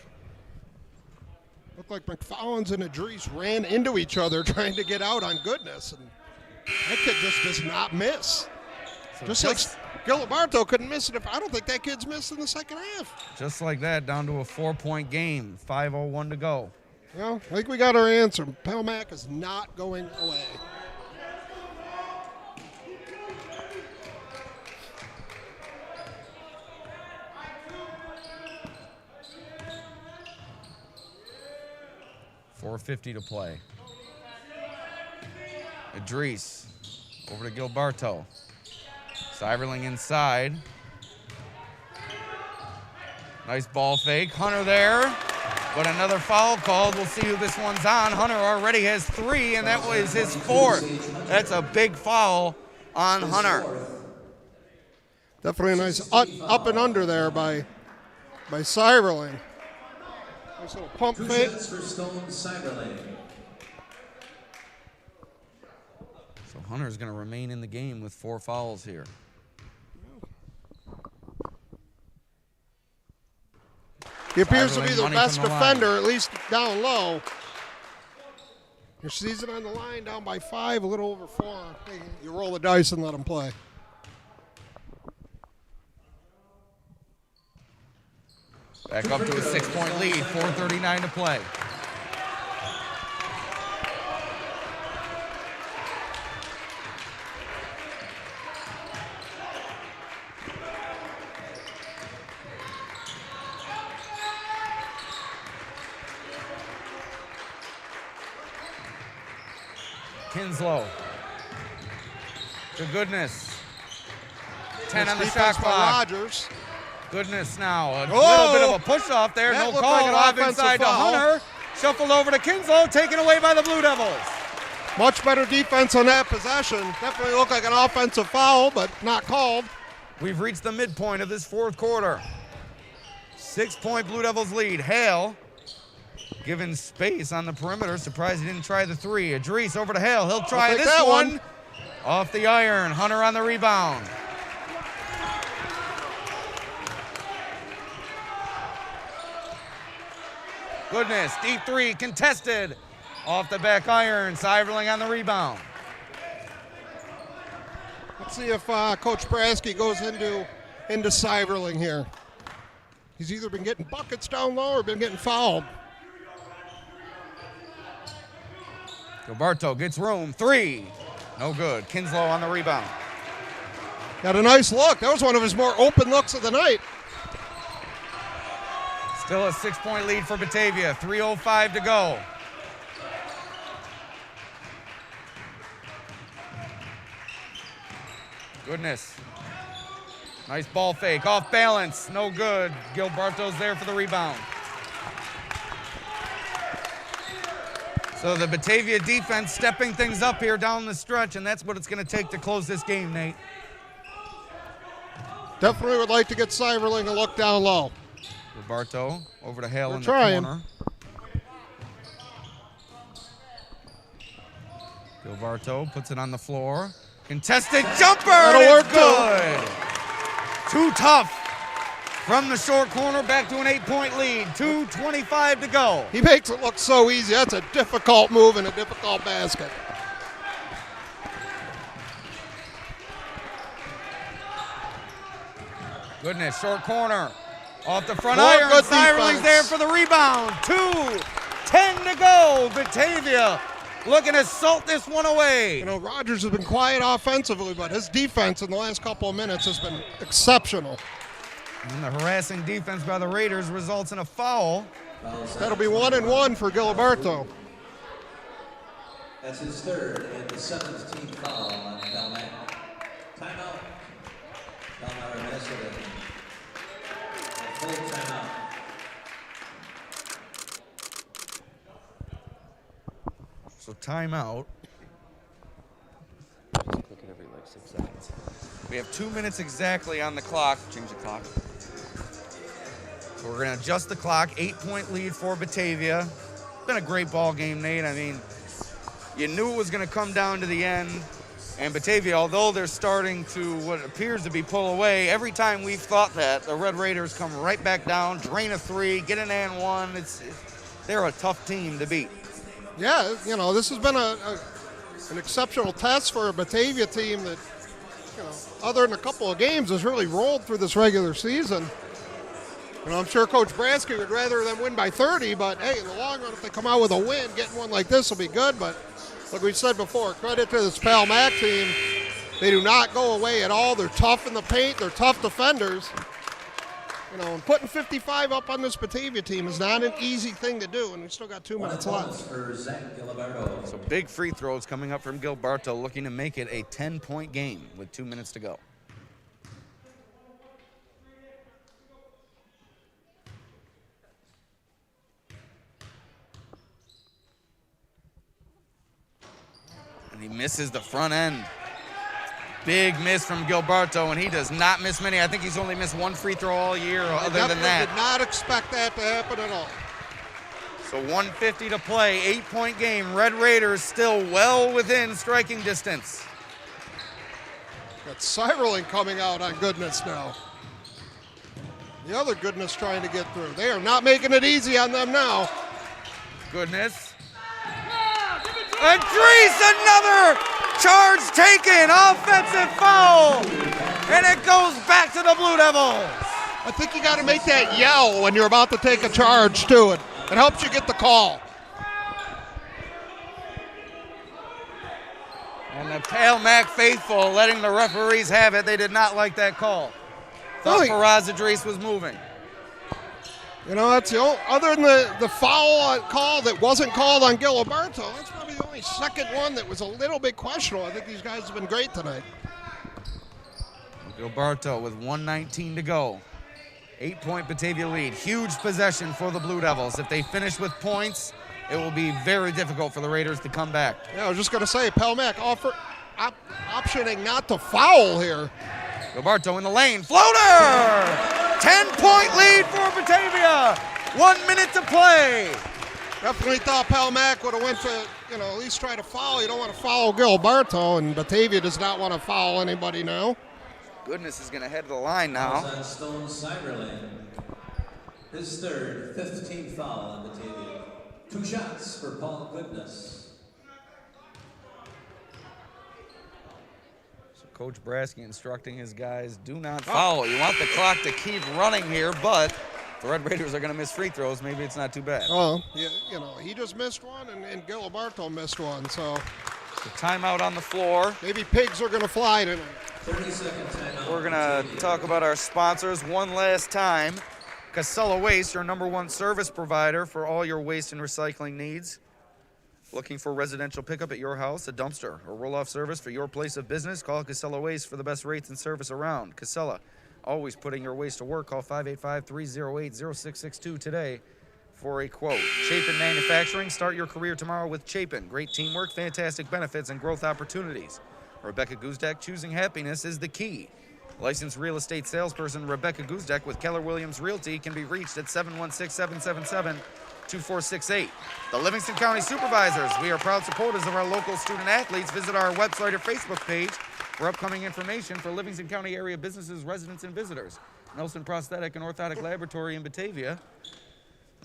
Looked like McFarland's and Idris ran into each other trying to get out on Goodness. And that kid just does not miss. So Just like Giliberto couldn't miss it. I don't think that kid's missed in the second half. Just like that, down to a 4-point game. 5:01 to go. Well, I think we got our answer. Pelmac is not going away. .450 to play. Idris over to Gilberto. Seiberling inside. Nice ball fake. Hunter there, but another foul called. We'll see who this one's on. Hunter already has 3, and that was his 4th. That's a big foul on Hunter. Definitely a nice up and under there by Seiberling. Nice little pump fake. For Stone Seiberling. So Hunter's going to remain in the game with 4 fouls here. He appears to be Seiberling the money best from the defender, line. at least down low. Your season on the line, down by 5, a little over 4. Hey, you roll the dice and let him play. Back up to a 6-point lead, 4:39 to play. Kinslow. To Goodness. 10 on the Nice shot defense by clock. Rogers. Goodness now. A Whoa! little bit of a push off there. That No looked call. like an Off offensive inside to foul. Hunter. Shuffled over to Kinslow. Taken away by the Blue Devils. Much better defense on that possession. Definitely looked like an offensive foul, but not called. We've reached the midpoint of this 4th quarter. 6-point Blue Devils lead. Hale given space on the perimeter. Surprised he didn't try the 3. Idris over to Hale. He'll try I'll take this that one. one. Off the iron. Hunter on the rebound. Goodness. Deep 3 contested. Off the back iron. Seiberling on the rebound. Let's see if Coach Brasky goes into Seiberling here. He's either been getting buckets down low or been getting fouled. Gilberto gets room. 3. No good. Kinslow on the rebound. Got a nice look. That was one of his more open looks of the night. Still a 6-point lead for Batavia. 3:05 to go. Goodness. Nice ball fake. Off balance. No good. Gilberto's there for the rebound. So the Batavia defense stepping things up here down the stretch, and that's what it's going to take to close this game, Nate. Definitely would like to get Seiberling a look down low. Gilberto over to Hale in the trying. corner. Gilberto puts it on the floor. Contested jumper. That'll and work, it's good. Too tough. From the short corner, back to an 8-point lead. 2:25 to go. He makes it look so easy. That's a difficult move and a difficult basket. Goodness, short corner. Off the front More iron. good Seiberling's defense. there for the rebound. 2:10 to go. Batavia looking to salt this one away. You know, Rogers has been quiet offensively, but his defense in the last couple of minutes has been exceptional. And the harassing defense by the Raiders results in a foul. That'll be 1-1 for Giliberto. That's his 3rd and the 7th team foul on Pelmac. Timeout. Pelmac or Minnesota. A full timeout. So timeout. Click it every like 6 seconds. We have 2 minutes exactly on the clock. Change the clock. We're going to adjust the clock. 8-point lead for Batavia. Been a great ball game, Nate. I mean, you knew it was going to come down to the end. And Batavia, although they're starting to what appears to be pull away, every time we've thought that, the Red Raiders come right back down, drain a three, get an and one. They're a tough team to beat. Yeah, you know, this has been an exceptional test for a Batavia team that, you know, other than a couple of games, has really rolled through this regular season. You know, I'm sure Coach Bransky would rather them win by 30, but hey, in the long run, if they come out with a win, getting one like this will be good. But like we said before, credit to this Pal Mac team. They do not go away at all. They're tough in the paint. They're tough defenders. You know, and putting 55 up on this Batavia team is not an easy thing to do, and we still got 2 minutes left. So big free throws coming up from Gilberto, looking to make it a 10-point game with 2 minutes to go. And he misses the front end. Big miss from Gilberto, and he does not miss many. I think he's only missed 1 free throw all year other than that. Did not expect that to happen at all. So 1:50 to play, 8-point game. Red Raiders still well within striking distance. Got Cyberling coming out on Goodness now. The other Goodness trying to get through. They are not making it easy on them now. Goodness. And Dries, another charge taken, offensive foul. And it goes back to the Blue Devils. I think you got to make that yell when you're about to take a charge, too. It helps you get the call. And the Pale Mac faithful letting the referees have it. They did not like that call. Thought Faraz Idris was moving. You know, that's the only, other than the foul call that wasn't called on Gilberto, that's probably the only second one that was a little bit questionable. I think these guys have been great tonight. Gilberto with 1:19 to go. 8-point Batavia lead. Huge possession for the Blue Devils. If they finish with points, it will be very difficult for the Raiders to come back. Yeah, I was just going to say, Pelmac optioning not to foul here. Gilberto in the lane. Floater! 10-point lead for Batavia. 1 minute to play. Definitely thought Pelmac would have went to, you know, at least try to foul. You don't want to foul Gilberto, and Batavia does not want to foul anybody now. Goodness is going to head to the line now. Stone Cyberling. His third, 15th foul on Batavia. 2 shots for Paul Goodness. Coach Bransky instructing his guys, do not foul. You want the clock to keep running here, but the Red Raiders are going to miss free throws. Maybe it's not too bad. Well, you know, he just missed one, and Gilberto missed one, so. The timeout on the floor. Maybe pigs are going to fly tonight. 30-second timeout. We're going to talk about our sponsors one last time. Casella Waste, your #1 service provider for all your waste and recycling needs. Looking for residential pickup at your house, a dumpster, or roll-off service for your place of business? Call Casella Waste for the best rates and service around. Casella, always putting your waste to work. Call 585-308-0662 today for a quote. Chapin Manufacturing, start your career tomorrow with Chapin. Great teamwork, fantastic benefits, and growth opportunities. Rebecca Guzdak, choosing happiness is the key. Licensed real estate salesperson Rebecca Guzdak with Keller Williams Realty can be reached at 716-777-2468. The Livingston County Supervisors, we are proud supporters of our local student athletes. Visit our website or Facebook page for upcoming information for Livingston County area businesses, residents, and visitors. Nelson Prosthetic and Orthotic Laboratory in Batavia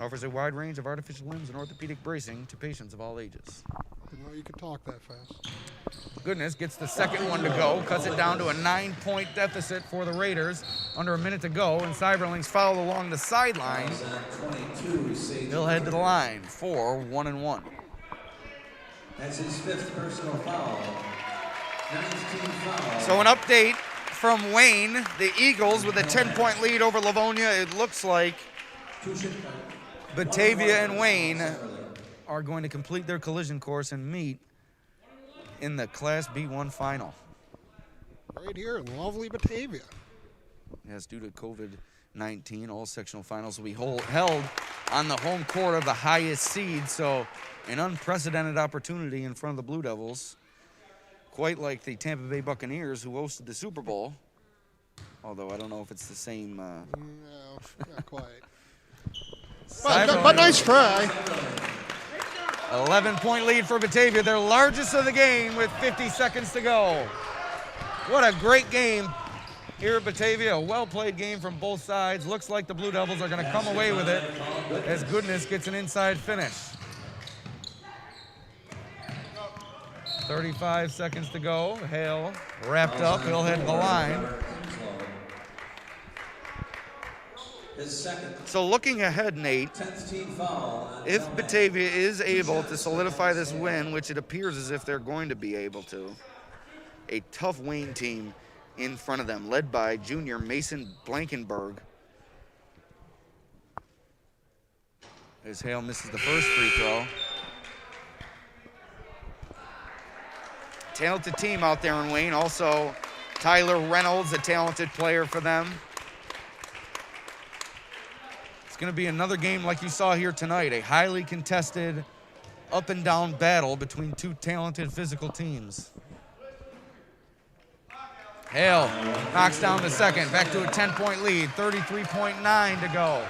offers a wide range of artificial limbs and orthopedic bracing to patients of all ages. Didn't know you could talk that fast. Goodness gets the second one to go, cuts it down to a 9-point deficit for the Raiders. Under a minute to go, and Cyberlings foul along the sideline. He'll head to the line for 1-1. That's his 5th personal foul. 19 foul. So an update from Wayne. The Eagles with a 10-point lead over Livonia. It looks like Batavia and Wayne are going to complete their collision course and meet in the Class B1 final. Right here in lovely Batavia. Yes, due to COVID-19, all sectional finals will be held on the home court of the highest seed, so an unprecedented opportunity in front of the Blue Devils, quite like the Tampa Bay Buccaneers who hosted the Super Bowl, although I don't know if it's the same. No, not quite. But nice try. 11-point lead for Batavia, their largest of the game with 50 seconds to go. What a great game here at Batavia. A well-played game from both sides. Looks like the Blue Devils are going to come away with it as Goodness gets an inside finish. 35 seconds to go. Hale wrapped up. He'll head to the line. So looking ahead, Nate, if Batavia is able to solidify this win, which it appears as if they're going to be able to, a tough Wayne team in front of them, led by junior Mason Blankenberg. As Hale misses the first free throw. Talented team out there in Wayne. Also, Tyler Reynolds, a talented player for them. It's going to be another game like you saw here tonight, a highly contested, up and down battle between two talented physical teams. Hale knocks down the second, back to a 10-point lead, 33.9 to go.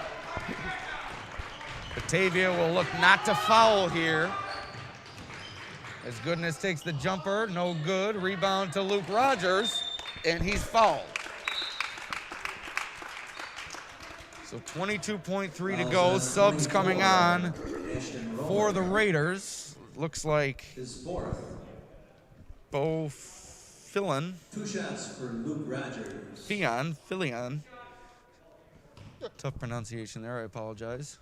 Batavia will look not to foul here. As Goodness takes the jumper, no good. Rebound to Luke Rogers, and he's fouled. So 22.3 to go. Subs coming on for the Raiders. Looks like Bo Fillon. 2 shots for Luke Rogers. Filion. Tough pronunciation there, I apologize.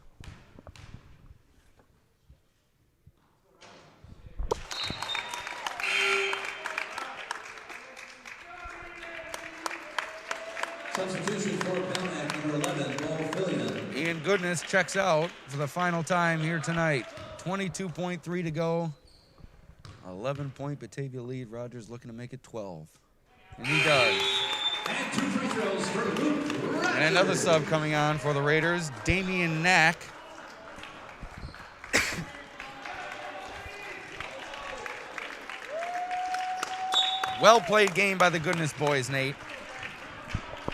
Substitution for Belknap, number 11, Bo Filion. Ian Goodness checks out for the final time here tonight. 22.3 to go. 11-point Batavia lead. Rogers looking to make it 12. And he does. And 2 free throws for Luke Rogers. And another sub coming on for the Raiders, Damian Knack. Well-played game by the Goodness boys, Nate.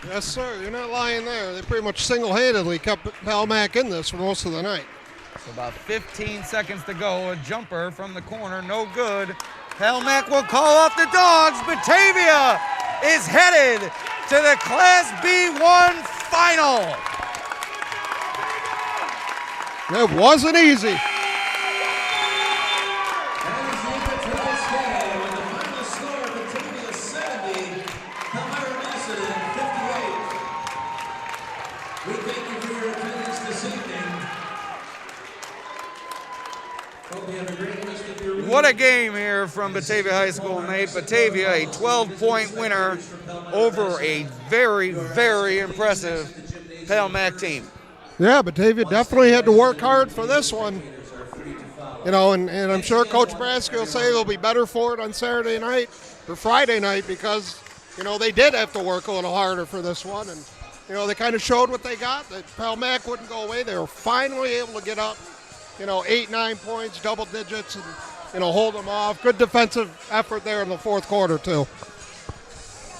Yes, sir. You're not lying there. They pretty much single-handedly kept Palmac in this for most of the night. So about 15 seconds to go. A jumper from the corner, no good. Palmac will call off the Dogs. Batavia is headed to the Class B1 final. It wasn't easy. What a game here from Batavia High School, Nate. Batavia, a 12-point winner over a very, very impressive Palmac team. Yeah, Batavia definitely had to work hard for this one. You know, and I'm sure Coach Bransky will say they'll be better for it on Saturday night or Friday night because, you know, they did have to work a little harder for this one. And, you know, they kind of showed what they got, that Palmac wouldn't go away. They were finally able to get up, you know, 8, 9 points, double digits, and, you know, hold them off. Good defensive effort there in the fourth quarter, too.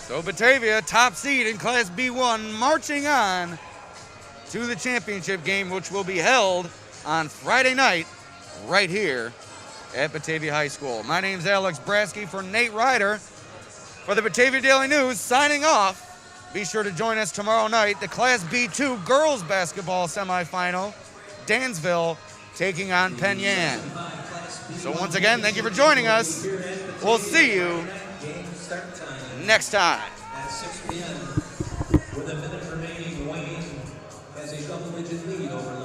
So Batavia, top seed in Class B1, marching on to the championship game, which will be held on Friday night right here at Batavia High School. My name's Alex Bransky for Nate Ryder for the Batavia Daily News, signing off. Be sure to join us tomorrow night, the Class B2 girls basketball semifinal, Dansville taking on Penn Yan. So once again, thank you for joining us. We'll see you next time. At 6 p.m. with a minute remaining, Wayne has a double-digit lead over